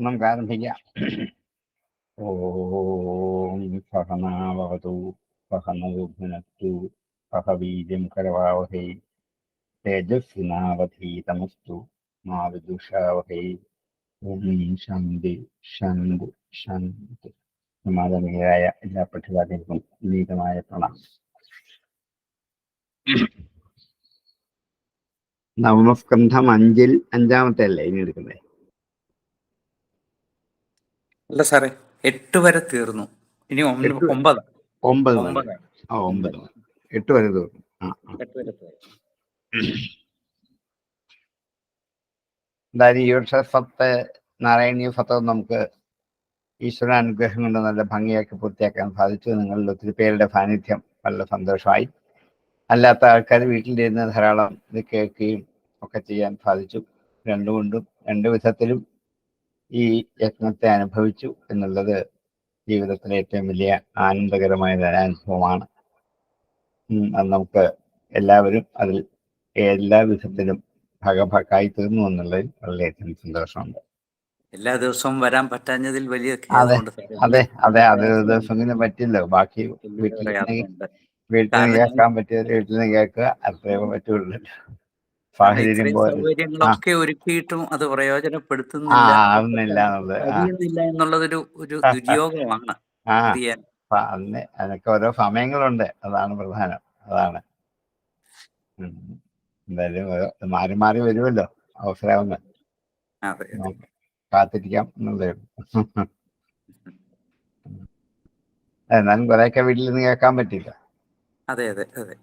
നമുക്ക് ആരംഭിക്കാം. ഓം സഹനാവതു സഹനോ ഭുനക്തു സഹ വീര്യം കരവാവഹൈ തേജസ്വിനാവധീതമസ്തു മാ വിദുഷാവഹൈ. ഓം ശാന്തി ശാന്തി ശാന്തി. സമാധാനികരായ എല്ലാ പക്ഷിതാക്കൾക്കും വിനീതമായ പ്രണാമം. നവമസ്കന്ധം 5-ൽ 5-ാമത്തെ അല്ലേ ഇനി എടുക്കുന്നത്? അല്ല സാറേ, 8 വരെ തീർന്നു. ഇനി 9. 9 മതി. 9 മതി. 8 വരെ തീർന്നു. 8 വരെ തീർന്നു. എന്തായാലും ഈ വർഷ ഫത്ത് നാരായണീയ ഫത്ത് നമുക്ക് ഈശ്വര അനുഗ്രഹം കൊണ്ട് നല്ല ഭംഗിയാക്കി പൂർത്തിയാക്കാൻ സാധിച്ചു. നിങ്ങളിൽ ഒത്തിരി പേരുടെ സാന്നിധ്യം വളരെ സന്തോഷമായി. അല്ലാത്ത ആൾക്കാർ വീട്ടിലിരുന്ന് ധാരാളം ഇത് കേൾക്കുകയും ഒക്കെ ചെയ്യാൻ സാധിച്ചു. രണ്ടുകൊണ്ടും രണ്ട് വിധത്തിലും ഈ യജ്ഞത്തെ അനുഭവിച്ചു എന്നുള്ളത് ജീവിതത്തിലെ ഏറ്റവും വലിയ ആനന്ദകരമായ അനുഭവമാണ്. അത് നമുക്ക് എല്ലാവരും അതിൽ എല്ലാ വിധത്തിലും ഭാഗഭാക്കായി തീർന്നു എന്നുള്ളതിൽ വളരെയധികം സന്തോഷമുണ്ട്. എല്ലാ ദിവസവും വരാൻ പറ്റാഞ്ഞതിൽ വലിയ അതെ അതെ അതെ അത് ഖേദമുണ്ട്. ദിവസത്തിന് പറ്റില്ല. ബാക്കി വീട്ടിൽ കേൾക്കാൻ പറ്റിയത് വീട്ടിൽ നിന്ന് കേൾക്കുക, അത്രേ പറ്റുള്ളൂ. സാഹചര്യം പോലെ സൗകര്യങ്ങളൊക്കെ ഒരുക്കിയിട്ടും അത് പ്രയോജനപ്പെടുത്തുന്നില്ല എന്നുള്ളതൊരു ദുര്യോഗമാണ്. അതിനൊക്കെ ഓരോ സമയങ്ങളുണ്ട്, അതാണ് പ്രധാനം. അതാണ് എന്തായാലും മാറി മാറി വരുമല്ലോ അവസരമെന്ന് കാത്തിരിക്കാം എന്നുള്ളേ. എന്നാലും കുറെയൊക്കെ വീട്ടിൽ നിന്ന് കേൾക്കാൻ പറ്റില്ല. അതെ അതെ അതെ.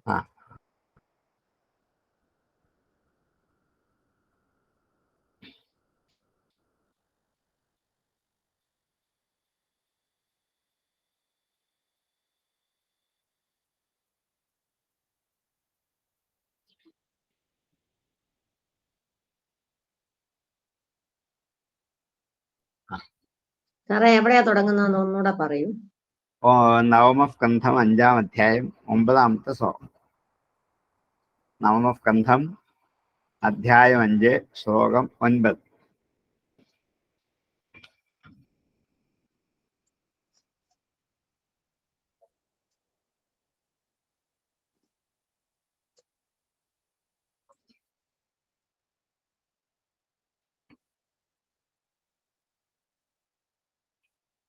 സാറേ, എവിടെയാ തുടങ്ങുന്നതെന്ന് ഒന്നുകൂടെ പറയൂ. നവമസ്കന്ധം 5-ാം അധ്യായം 9-ാമത്തെ ശ്ലോകം. നവമസ്കന്ധം അധ്യായം 5 ശ്ലോകം 9.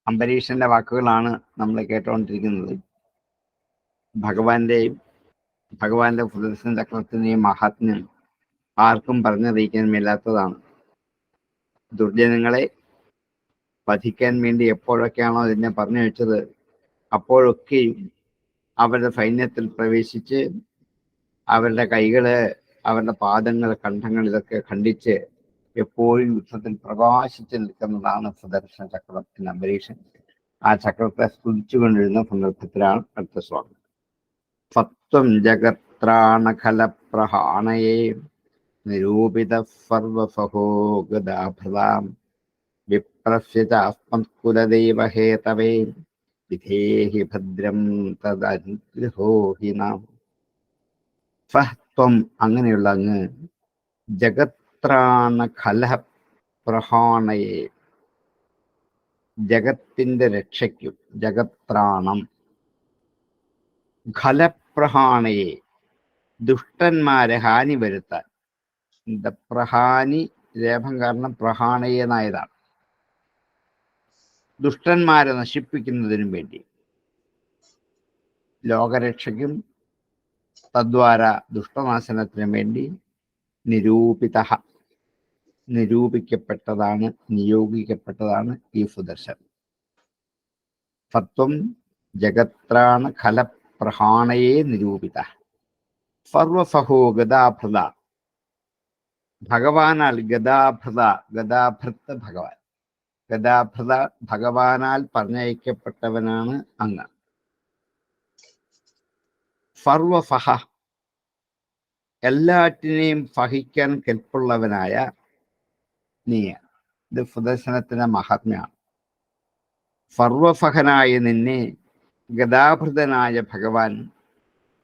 അംബരീഷന്റെ വാക്കുകളാണ് നമ്മൾ കേട്ടുകൊണ്ടിരിക്കുന്നത്. ഭഗവാന്റെ സുദർശന ചക്രത്തിന്റെയും മഹാത്മ്യം ആർക്കും പറഞ്ഞറിയിക്കാൻ മേലാത്തതാണ്. ദുർജനങ്ങളെ വധിക്കാൻ വേണ്ടി എപ്പോഴൊക്കെയാണോ ഇതിനെ പറഞ്ഞു വെച്ചത്, അപ്പോഴൊക്കെയും അവരുടെ സൈന്യത്തിൽ പ്രവേശിച്ച് അവരുടെ കൈകള്, അവരുടെ പാദങ്ങൾ, കണ്ഠങ്ങൾ ഇതൊക്കെ ഖണ്ഡിച്ച് എപ്പോഴും യുദ്ധത്തിൽ പ്രകാശിച്ചു നിൽക്കുന്നതാണ് സുദർശന ചക്രം എന്ന അംബരീഷൻ. ആ ചക്രത്തെ സ്തുതിച്ചുകൊണ്ടിരുന്ന സന്ദർഭത്തിലാണ് അടുത്ത ശ്ലോകം. സത്വം ജഗത്രാണഖലപ്രഹാണയേ നിരൂപിത സർവസഹോ ഗദാഭൃതാം വിപ്രസ്യചാസ്മത്കുലദൈവഹേതവേ വിധേഹി ഭദ്രം തദനുഗ്രഹോ ഹി നാം. സഹത്വം, അങ്ങനെയുള്ള അങ്ങ്, ജഗത്രാണഖലപ്രഹാണയേ, ജഗത്തിന്റെ രക്ഷയ്ക്കും, ജഗത്രാണം, ഖലപ്രഹാണയെ, ദുഷ്ടന്മാരെ ഹാനി വരുത്താൻ. പ്രഹാനി രേഖം കാരണം പ്രഹാണയെ എന്നായതാണ്. ദുഷ്ടന്മാരെ നശിപ്പിക്കുന്നതിനും വേണ്ടി, ലോകരക്ഷയ്ക്കും തദ്വാര ദുഷ്ടനാശനത്തിനും വേണ്ടി നിരൂപിക്കപ്പെട്ടതാണ്, നിയോഗിക്കപ്പെട്ടതാണ് ഈ സുദർശനം. സത്വം ജഗത്രാണ ഖലപ്രഹാണയെ നിരൂപിത സർവസഹോ ഗദാഭൃത. ഭഗവാനാൽ ഗദാഭൃത്ത് ഭഗവാൻ, ഗദാഭൃത ഭഗവാനാൽ പറഞ്ഞയക്കപ്പെട്ടവനാണ് അങ്ങ്. സർവസഹ, എല്ലാറ്റിനെയും സഹിക്കാൻ കെൽപ്പുള്ളവനായ നീ. ഇത് സുദർശനത്തിന്റെ മഹാത്മ്യമാണ്. സർവസഹനായ നിന്നെ ഗദാഭൃതനായ ഭഗവാൻ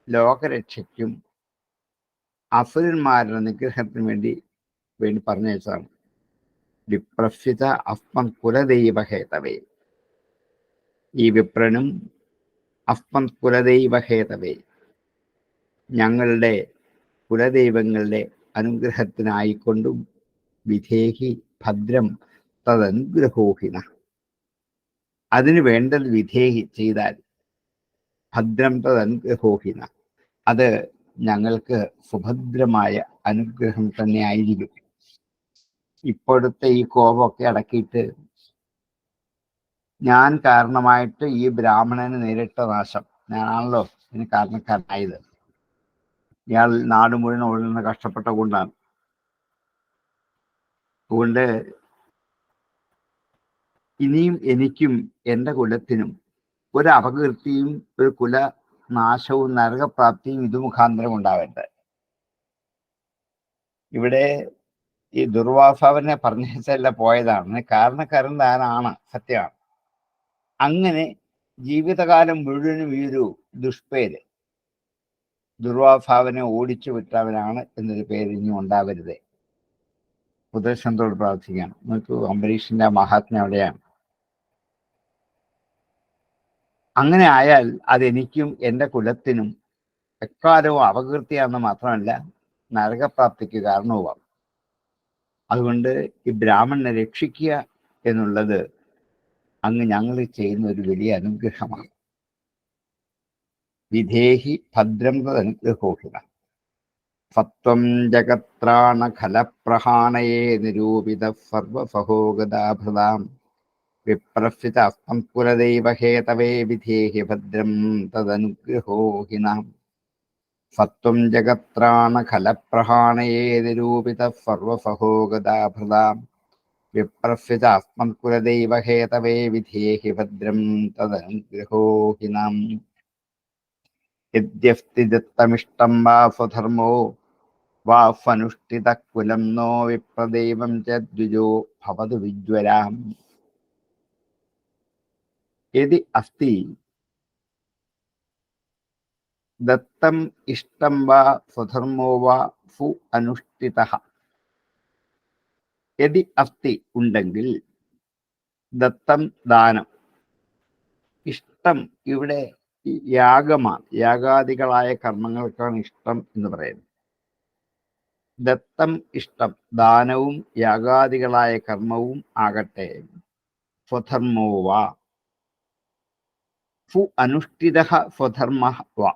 ലോകരക്ഷയ്ക്കും അസുരന്മാരുടെ നിഗ്രഹത്തിനു വേണ്ടി പറഞ്ഞയച്ചതാണ്. വിപ്രസ്യത അസ്മത് കുലദൈവഹേതവേ. ഈ വിപ്രനും അസ്മത് കുലദൈവഹേതവേ, ഞങ്ങളുടെ കുലദൈവങ്ങളുടെ അനുഗ്രഹത്തിനായിക്കൊണ്ടും വിധേഹി ഭദ്രം തദനുഗ്രഹോഹിന. അതിനു വേണ്ടത് വിധേഹി ചെയ്താൽ ഭദ്രം തദനുഗ്രഹോഹിന, അത് ഞങ്ങൾക്ക് സുഭദ്രമായ അനുഗ്രഹം തന്നെ ആയിരിക്കും. ഇപ്പോഴത്തെ ഈ കോപമൊക്കെ അടക്കിയിട്ട് ഞാൻ കാരണമായിട്ട് ഈ ബ്രാഹ്മണന് നേരിട്ട നാശം, ഞാനാണല്ലോ ഇതിന് കാരണക്കാരനായത്. ഇയാൾ നാട് മുഴുവൻ ഓടുന്ന കഷ്ടപ്പെട്ട കൊണ്ടാണ്. അതുകൊണ്ട് ഇനിയും എനിക്കും എൻ്റെ കുലത്തിനും ഒരു അപകീർത്തിയും ഒരു കുലനാശവും നരകപ്രാപ്തിയും ഇത് മുഖാന്തരം ഉണ്ടാവരുത്. ഇവിടെ ഈ ദുർവാസാവിനെ പറഞ്ഞല്ല പോയതാണ്, കാരണക്കാരൻ താനാണ്, സത്യമാണ്. അങ്ങനെ ജീവിതകാലം മുഴുവനും ഈ ഒരു ദുഷ്പേര്, ദുർവാസാവിനെ ഓടിച്ചു വിട്ടവനാണ് എന്നൊരു പേര് ഇനി ഉണ്ടാവരുത്. സുദർശനത്തോട് പ്രാർത്ഥിക്കുകയാണ്. നമുക്ക് അംബരീഷിന്റെ മഹാത്മ്യം അവിടെയാണ്. അങ്ങനെ ആയാൽ അതെനിക്കും എൻ്റെ കുലത്തിനും എക്കാലവും അപകീർത്തിയാണെന്ന് മാത്രമല്ല നരകപ്രാപ്തിക്ക് കാരണവുമാണ്. അതുകൊണ്ട് ഈ ബ്രാഹ്മണനെ രക്ഷിക്കുക എന്നുള്ളത് അങ്ങ് ഞങ്ങൾ ചെയ്യുന്ന ഒരു വലിയ അനുഗ്രഹമാണ്. വിധേഹി ഭദ്രം തദനുഗ്രഹോഹിന. സത്വം ജഗത്രാണ ഖലപ്രഹാണയേ നിരൂപിത സർവസഹോഗതാഭൃതാം വിപ്രസ്യത അസ്മം കുലദൈവഹേതവേ വിധേഹി ഭദ്രം തദനുഗ്രഹോഹിന. സത്വം ജഗത്രാണ ഖലപ്രഹാണയേ നിരൂപിത സർവസഹോഗതാഭൃതാം വിപ്രസ്യത അസ്മം കുലദൈവഹേതവേ വിധേഹി ഭദ്രം തദനുഗ്രഹോഹിന. യദ്യസ്തി ദത്തമിഷ്ടം വാ സ്വധർമ്മോ വാ സ്വനുഷ്ഠിത കുലം നോ വിപ്രദൈവം ച ദ്വിജോ ഭവതു വിജ്വരാം. യദി അസ്തി ദത്തം ഇഷ്ടം വാ സ്വധർമ്മോ വാ സു അനുഷ്ഠിതഃ. യദി അസ്തി ഉണ്ടെങ്കിൽ, ദത്തം ദാനം, ഇഷ്ടം ഇവിടെ യാഗമാണ്, യാഗാദികളായ കർമ്മങ്ങൾക്കാണ് ഇഷ്ടം എന്ന് പറയുന്നത്. ദത്തം ഇഷ്ടം, ദാനവും യാഗാദികളായ കർമ്മവും ആകട്ടെ, സ്വധർമ്മോ വാ സു അനുഷ്ഠിത സ്വധർമ്മ വാ,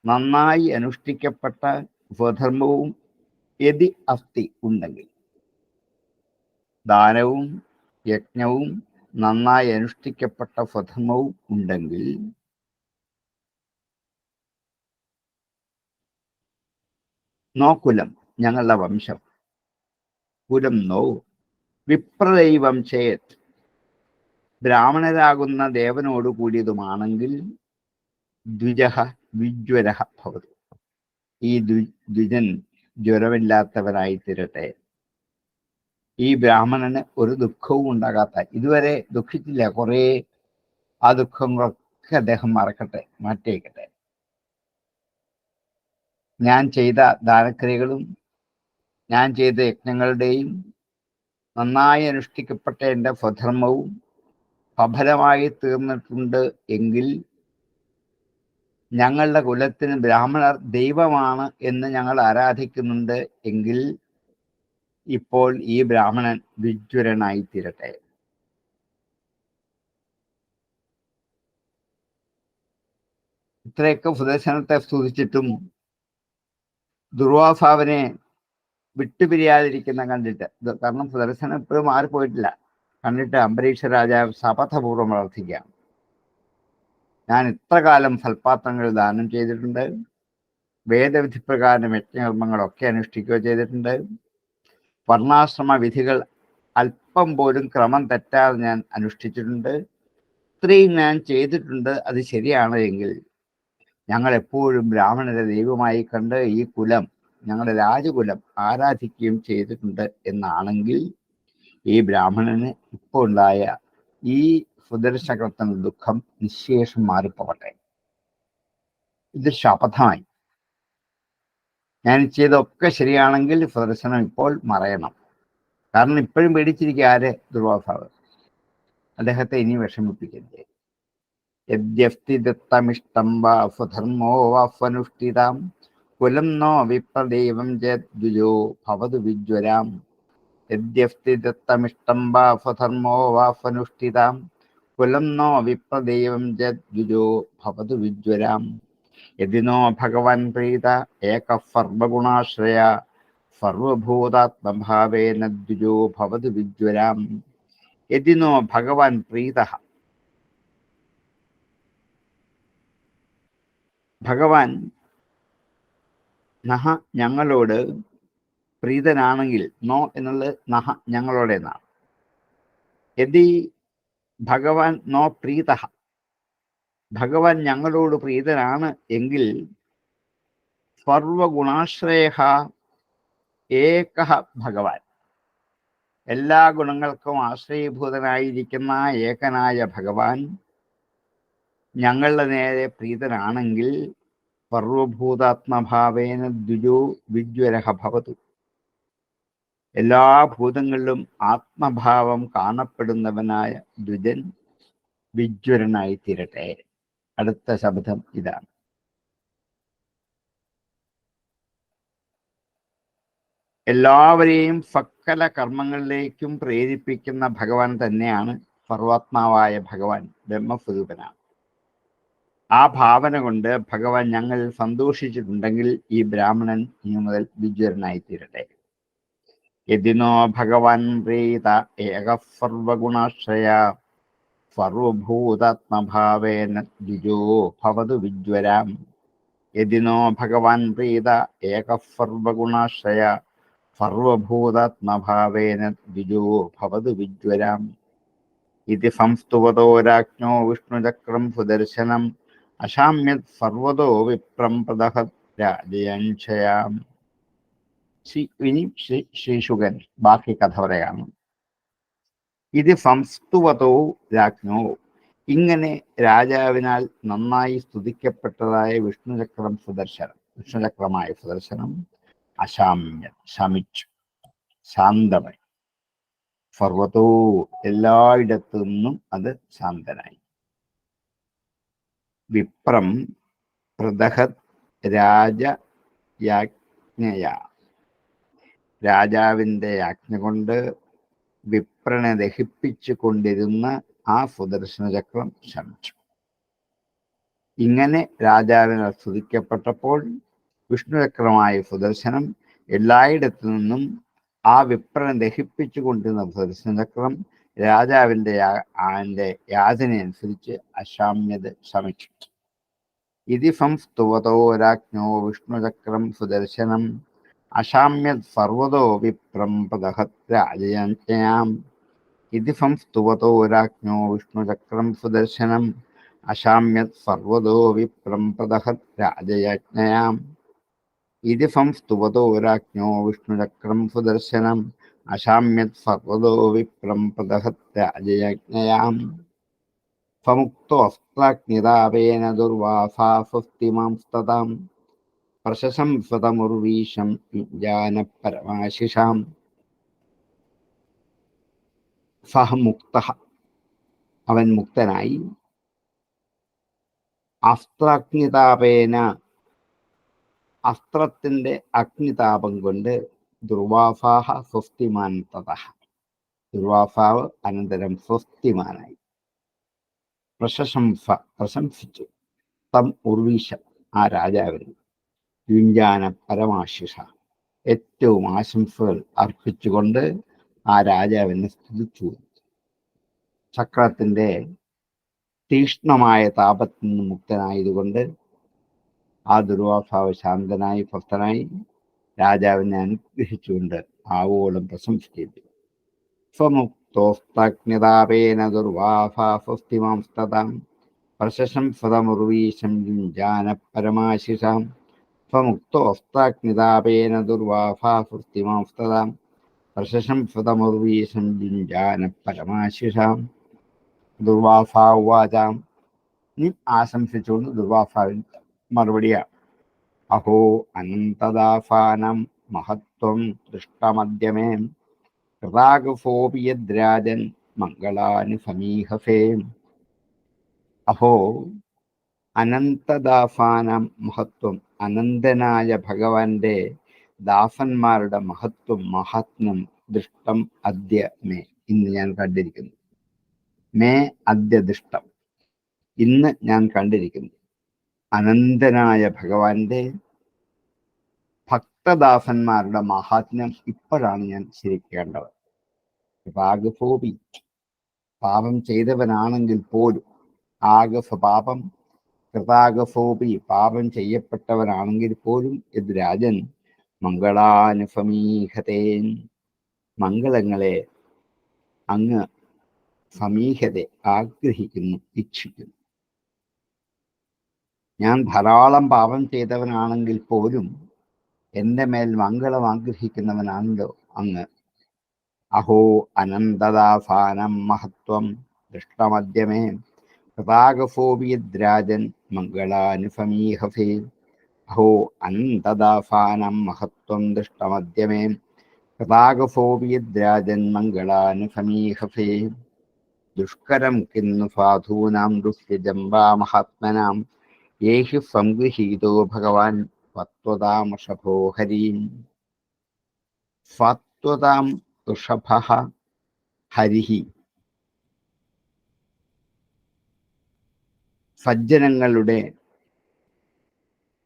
നന്നായി അനുഷ്ഠിക്കപ്പെട്ട സ്വധർമ്മവും യദി അസ്തി ഉണ്ടെങ്കിൽ, ദാനവും യജ്ഞവും നന്നായി അനുഷ്ഠിക്കപ്പെട്ട സ്വധർമ്മവും ഉണ്ടെങ്കിൽ, നോ കുലം, ഞങ്ങളുടെ വംശം, കുലം നോ വിപ്രദൈവം ചേത്, ബ്രാഹ്മണരാകുന്ന ദേവനോട് കൂടിയതുമാണെങ്കിൽ, ദ്വിജഃ വിജ്വരഃ ഭവതി, ഈ ദ്വിജൻ ജ്വരമില്ലാത്തവനായി തീരട്ടെ. ഈ ബ്രാഹ്മണന് ഒരു ദുഃഖവും ഉണ്ടാകാത്ത, ഇതുവരെ ദുഃഖിച്ചില്ല, കുറേ ആ ദുഃഖങ്ങളൊക്കെ അദ്ദേഹം മറക്കട്ടെ, മാറ്റിവെക്കട്ടെ. ഞാൻ ചെയ്ത ദാനക്രിയകളും ഞാൻ ചെയ്ത യജ്ഞങ്ങളുടെയും നന്നായി അനുഷ്ഠിക്കപ്പെട്ട എൻ്റെ സ്വധർമ്മവും സഫലമായി തീർന്നിട്ടുണ്ട് എങ്കിൽ, ഞങ്ങളുടെ കുലത്തിന് ബ്രാഹ്മണർ ദൈവമാണ് എന്ന് ഞങ്ങൾ ആരാധിക്കുന്നുണ്ട് എങ്കിൽ, ഇപ്പോൾ ഈ ബ്രാഹ്മണൻ വിജ്വരനായി തീരട്ടെ. ഇത്രയൊക്കെ സുദർശനത്തെ സ്തുതിച്ചിട്ടും ദുർവാസാവിനെ വിട്ടുപിരിയാതിരിക്കുന്ന കണ്ടിട്ട്, കാരണം സുദർശനം എപ്പോഴും മാറിപ്പോയിട്ടില്ല, കണ്ടിട്ട് അംബരീഷ രാജാവ് ശപഥപൂർവ്വം പ്രാർത്ഥിക്കുകയാണ്. ഞാൻ ഇത്ര കാലം സൽപാത്രങ്ങൾ ദാനം ചെയ്തിട്ടുണ്ട്, വേദവിധി പ്രകാരം യജ്ഞകർമ്മങ്ങളൊക്കെ അനുഷ്ഠിക്കുകയോ ചെയ്തിട്ടുണ്ട്, വർണ്ണാശ്രമ വിധികൾ അല്പം പോലും ക്രമം തെറ്റാതെ ഞാൻ അനുഷ്ഠിച്ചിട്ടുണ്ട്, ഇത്രയും ഞാൻ ചെയ്തിട്ടുണ്ട്. അത് ശരിയാണ് എങ്കിൽ ഞങ്ങൾ എപ്പോഴും ബ്രാഹ്മണരെ ദൈവമായി കണ്ട് ഈ കുലം, ഞങ്ങളുടെ രാജകുലം ആരാധിക്കുകയും ചെയ്തിട്ടുണ്ട് എന്നാണെങ്കിൽ, ഈ ബ്രാഹ്മണന് ഇപ്പോൾ ഉണ്ടായ ഈ സുദർശനത്തിന് ദുഃഖം നിശേഷം മാറിപ്പോകട്ടെ. ഇത് ശപഥമായി. ഞാൻ ചെയ്തൊക്കെ ശരിയാണെങ്കിൽ സുദർശനം ഇപ്പോൾ മറയണം. കാരണം ഇപ്പോഴും പേടിച്ചിരിക്കുക ആര്? ദുർവാസാവ്. അദ്ദേഹത്തെ ഇനി വിഷമിപ്പിക്കരുത്. യദ്യസ്തി ദത്തമിഷ്ടം വാ സ്വധർമ്മോ വാസ്വനുഷ്ഠിതാം കുലം നോ വിപ്രദേവം ചേദ്വിജോ ഭവതു വിജ്വരാം. യദ്യസ്തി ദത്തമിഷ്ടം വാ സ്വധർമ്മോ വാസ്വനുഷ്ഠിതാം കുലം നോ വിപ്രദേവം ചേദ്വിജോ ഭവതു വിജ്വരാം. യദിനോ ഭഗവാൻ പ്രീത ഏക സർവഗുണാശ്രയ സർവഭൂതാത്മഭാവേന ദ്വിജോ ഭവതു വിജ്വരാം. യദിനോ ഭഗവാൻ പ്രീത, ഭഗവാൻ നഹ ഞങ്ങളോട് പ്രീതനാണെങ്കിൽ, നോ എന്നുള്ളത് നഹ ഞങ്ങളോട് എന്നാണ്. യദി ഭഗവാൻ നോ പ്രീത, ഭഗവാൻ ഞങ്ങളോട് പ്രീതനാണ് എങ്കിൽ സർവഗുണാശ്രയ ഏക ഭഗവാൻ, എല്ലാ ഗുണങ്ങൾക്കും ആശ്രയഭൂതനായിരിക്കുന്ന ഏകനായ ഭഗവാൻ ഞങ്ങളുടെ നേരെ പ്രീതനാണെങ്കിൽ സർവഭൂതാത്മഭാവേന ദ്വിജോ വിജ്വരഃ ഭവതു, എല്ലാ ഭൂതങ്ങളിലും ആത്മഭാവം കാണപ്പെടുന്നവനായ ദ്വിജൻ വിജ്വരനായി തീരട്ടെ. അടുത്ത ശബ്ദം ഇതാണ്. എല്ലാവരെയും സകല കർമ്മങ്ങളിലേക്കും പ്രേരിപ്പിക്കുന്ന ഭഗവാൻ തന്നെയാണ് സർവാത്മാവായ ഭഗവാൻ, ബ്രഹ്മസ്വരൂപനാണ്. ആ ഭാവന കൊണ്ട് ഭഗവാൻ ഞങ്ങൾ സന്തോഷിച്ചിട്ടുണ്ടെങ്കിൽ ഈ ബ്രാഹ്മണൻ ഇനി മുതൽ വിജ്വരനായി തീരട്ടെ. യദിനോ ഭഗവാൻ പ്രീത ഏക സർവഗുണാശ്രയ സർവഭൂതാത്മഭാവേന ദ്വിജോ ഭവതു വിജ്വരാം. യദിനോ ഭഗവാൻ പ്രീത ഏക സർവഗുണാശ്രയ സർവഭൂതാത്മഭാവേന ദ്വിജോ ഭവതു വിജ്വരാം. ഇതി സംസ്തുവതോ രാജ്ഞോ വിഷ്ണുചക്രം സുദർശനം അശാമ്യത് സർവതോ വിപ്രം പ്രദഹത് രാജയഞ്ഛയാം. ഇനി ശ്രീശുകൻ ബാക്കി കഥ പറയാണ്. ഇത് സംസ്തുവതോ രാജ്ഞോ, ഇങ്ങനെ രാജാവിനാൽ നന്നായി സ്തുതിക്കപ്പെട്ടതായ വിഷ്ണുചക്രം സുദർശനം, വിഷ്ണുചക്രമായ സുദർശനം അശാമ്യ ശമിച്ചു, ശാന്തമായി, സർവതോ എല്ലായിടത്തു നിന്നും അത് ശാന്തനായി. വിപ്രം പ്രദഹത് രാജയാജ്ഞയാ, രാജാവിൻ്റെ ആജ്ഞ കൊണ്ട് വിപ്രനെ ദഹിപ്പിച്ചു കൊണ്ടിരുന്ന ആ സുദർശന ചക്രം ശമിച്ചു. ഇങ്ങനെ രാജാവിനാൽ സ്തുതിക്കപ്പെട്ടപ്പോൾ വിഷ്ണുചക്രമായ സുദർശനം എല്ലായിടത്തു നിന്നും ആ വിപ്രനെ ദഹിപ്പിച്ചു കൊണ്ടിരുന്ന സുദർശന ചക്രം രാജാവിൻ്റെ യാതനയനുസരിച്ച് അശാമ്യത് ശമിച്ചു. ഇതി സംസ്തുവതോ രാജ്ഞോ വിഷ്ണുചക്രം സുദർശനം അശാമ്യത് സർവതോ വിപ്രം പ്രദഹത് രാജയാജ്ഞയാം. ഇതി സംസ്തുവതോ രാജ്ഞോ വിഷ്ണുചക്രം സുദർശനം അശാമ്യത് സർവതോ വിപ്രം പ്രദഹത് രാജയാജ്ഞയാം. ഇതി സംസ്തുവതോ രാജ്ഞോ വിഷ്ണുചക്രം സുദർശനം അശാമ്യത് സർവതോ വിപ്രം പ്രദഹത് രാജയാജ്ഞയാം. സമുക്തോ അസ്ത്രാഗ്നിതാപേന ദുർവാസാ സ്വസ്തിമാംസ്തതാം പ്രശംസതമുർവീശം ജ്ഞാനപരമാശിഷാം. സഹ മുക്തഃ, അവൻ മുക്തനായി, അസ്ത്രാഗ്നിതാപേന, അസ്ത്രത്തിൻ്റെ അഗ്നിതാപം കൊണ്ട്, ദുർവാസാഹ സ്വസ്തിമാൻ തതഃ, ദുർവാസാവ് അനന്തരം സ്വസ്തിമാനായി, പ്രശംസിച്ചു, തം ഉർവീശം, ആ രാജാവിന്, യുഞ്ജാന പരമാശിഷ, ഏറ്റവും ആശംസകൾ അർപ്പിച്ചുകൊണ്ട് ആ രാജാവിനെ സ്തുതിച്ചു. ചക്രത്തിൻ്റെ തീക്ഷ്ണമായ താപത്തിൽ നിന്ന് മുക്തനായതുകൊണ്ട് ആ ദുർവാസാവ് ശാന്തനായി ഭക്തനായി രാജാവിനെ അനുഗ്രഹിച്ചുകൊണ്ട് ആവോളം പ്രശംസിച്ചു. സ്വമുക്തോസ്താഗ്നിതാപേന ദുർവാസാ സ്വസ്തിമാംസ്തതാം പ്രശംസതമുർവീശം യുഞ്ജാന പരമാശിഷാം. സ്വമുക്തോസ്താഗ്നിതാപേന ദുർവാസാ സ്വസ്തിമാംസ്തതാം പ്രശംസതമുർവീശം യുഞ്ജാന പരമാശിഷാം. ദുർവാസാ ഉവാചാം, നീ ആശംസിച്ചുകൊണ്ട് ദുർവാസാവിന് മറുപടിയാണ്. അഹോ അനന്തദാസാനം മഹത്വം ദൃഷ്ടമദ്യമേ കൃതാഗഫോപി യദ്രാജൻ മംഗളാനി സമീഹസേ. അഹോ അനന്തദാസാനാം മഹത്വം, അനന്തനായ ഭഗവാന്റെ ദാസന്മാരുടെ മഹത്വം, മഹാത്മ്യം ദൃഷ്ടം അദ്യ മേ, ഇന്ന് ഞാൻ കണ്ടിരിക്കുന്നു. മേ അദ്യ ദൃഷ്ടം, ഇന്ന് ഞാൻ കണ്ടിരിക്കുന്നു. അനന്തനായ ഭഗവാന്റെ ഭക്തദാസന്മാരുടെ മഹാത്മ്യം ഇപ്പോഴാണ് ഞാൻ ശരിക്കേണ്ടത്. കൃതാഗഫോപി, പാപം ചെയ്തവനാണെങ്കിൽ പോലും, ആഗഫ പാപം, കൃതാഗഫോപി പാപം ചെയ്യപ്പെട്ടവനാണെങ്കിൽ പോലും, ഇത് രാജൻ മംഗളാനുഫമീഹതേൻ, മംഗളങ്ങളെ അങ്ങ് സമീഹതെ ആഗ്രഹിക്കുന്നു, ഇച്ഛിക്കുന്നു. ഞാൻ ധാരാളം പാപം ചെയ്തവനാണെങ്കിൽ പോലും എൻ്റെ മേൽ മംഗളം ആഗ്രഹിക്കുന്നവനാണല്ലോ അങ്ങ്. അഹോ അനന്തദാസാനം മഹത്വം ദൃഷ്ടമദ്യമേ, കൃതാഗഫോപിയദ്രാജൻ മംഗളാനുഫമീഹസേ. അഹോ അനന്തദാസാനം മഹത്വം ദൃഷ്ടമദ്യമേ, കൃതാഗഫോപിയദ്രാജൻ മംഗളാനുഫമീഹസേ. ദുഷ്കരം കിന്നു സാധൂനാം ദുഷ്യജംബാ മഹാത്മനാം, യേഹി സംഗൃഹീതോ ഭഗവാൻ സ്വത്വതാം ഋഷഭോ ഹരീം. സ്വത്വതാം ഋഷഭഃ ഹരിഹി, സജ്ജനങ്ങളുടെ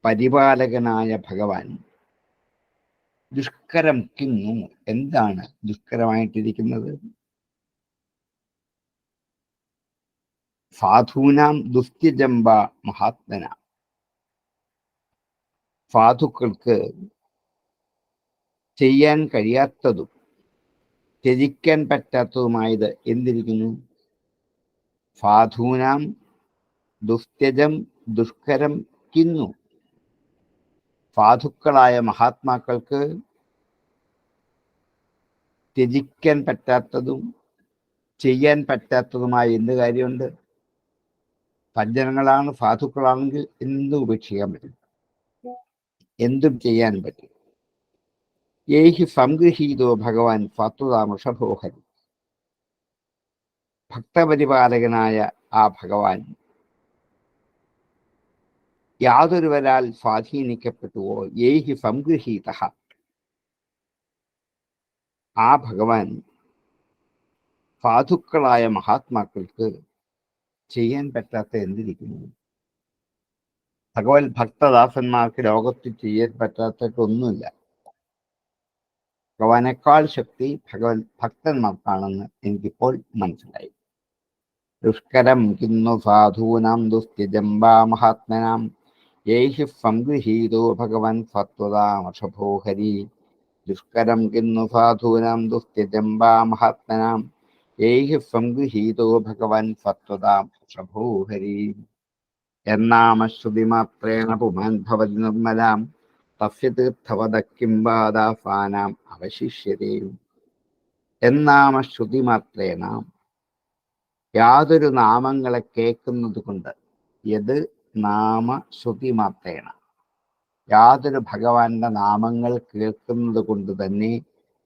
പരിപാലകനായ ഭഗവാൻ. ദുഷ്കരം കിന്നു, എന്താണ് ദുഷ്കരമായിട്ടിരിക്കുന്നത്? സാധൂനാം ദുസ്ത്യജംബ മഹാത്മന, സാധുക്കൾക്ക് ചെയ്യാൻ കഴിയാത്തതും ത്യജിക്കാൻ പറ്റാത്തതുമായത് എന്തിരിക്കുന്നു? സാധൂനാം ദുസ്ത്യജം ദുഷ്കരം കിന്നു, സാധുക്കളായ മഹാത്മാക്കൾക്ക് ത്യജിക്കാൻ പറ്റാത്തതും ചെയ്യാൻ പറ്റാത്തതുമായ എന്ത് കാര്യമുണ്ട്? സജ്ജനങ്ങളാണ്, സാധുക്കളാണെങ്കിൽ എന്തും ഉപേക്ഷിക്കാൻ പറ്റും, എന്തും ചെയ്യാൻ പറ്റും. യേഹി സംഗൃഹീതോ ഭഗവാൻ സ്വത്വതാം ഋഷഭോ ഹരി, ഭക്തപരിപാലകനായ ആ ഭഗവാൻ യാതൊരുവരാൽ സ്വാധീനിക്കപ്പെട്ടുവോ, യേഹി സംഗൃഹീത, ആ ഭഗവാൻ സാധുക്കളായ മഹാത്മാക്കൾക്ക് ചെയ്യാൻ പറ്റാത്ത എന്തിരിക്കുന്നു? ഭഗവാൻ ഭക്തദാസന്മാർക്ക് ലോകത്ത് ചെയ്യാൻ പറ്റാത്തൊന്നുമില്ല. ഭഗവാനേക്കാൾ ശക്തി ഭഗവാൻ ഭക്തന്മാർക്കാണെന്ന് എനിക്കിപ്പോൾ മനസ്സിലായി. ദുഷ്കരം കിന്നു സാധൂനാം ദുസ്ത്യജംബാ മഹാത്മനാം, യേഹി സംഗൃഹീതോ ഭഗവാൻ സത്വതാം ഋഷഭോ ഹരി. ദുഷ്കരം കിന്നു സാധൂനാം ദുസ്ത്യജംബാ മഹാത്മനാം, യേഹി സംഗൃഹീതോ ഭഗവാൻ സത്വതാം ഋഷഭോ ഹരി. എന്നാമശ്രുതിമാത്രേണ പുമാൻ ഭവതി നിർമ്മലാം, തസ്യ തീർത്ഥവദ കിം വാദാസാനാം അവശിഷ്യതേ. എന്നാമശ്രുതിമാത്രേണ, യാതൊരു നാമങ്ങളെ കേൾക്കുന്നത് കൊണ്ട്, യത് നാമ ശ്രുതിമാത്രേണ, യാതൊരു ഭഗവാന്റെ നാമങ്ങൾ കേൾക്കുന്നത് കൊണ്ട് തന്നെ,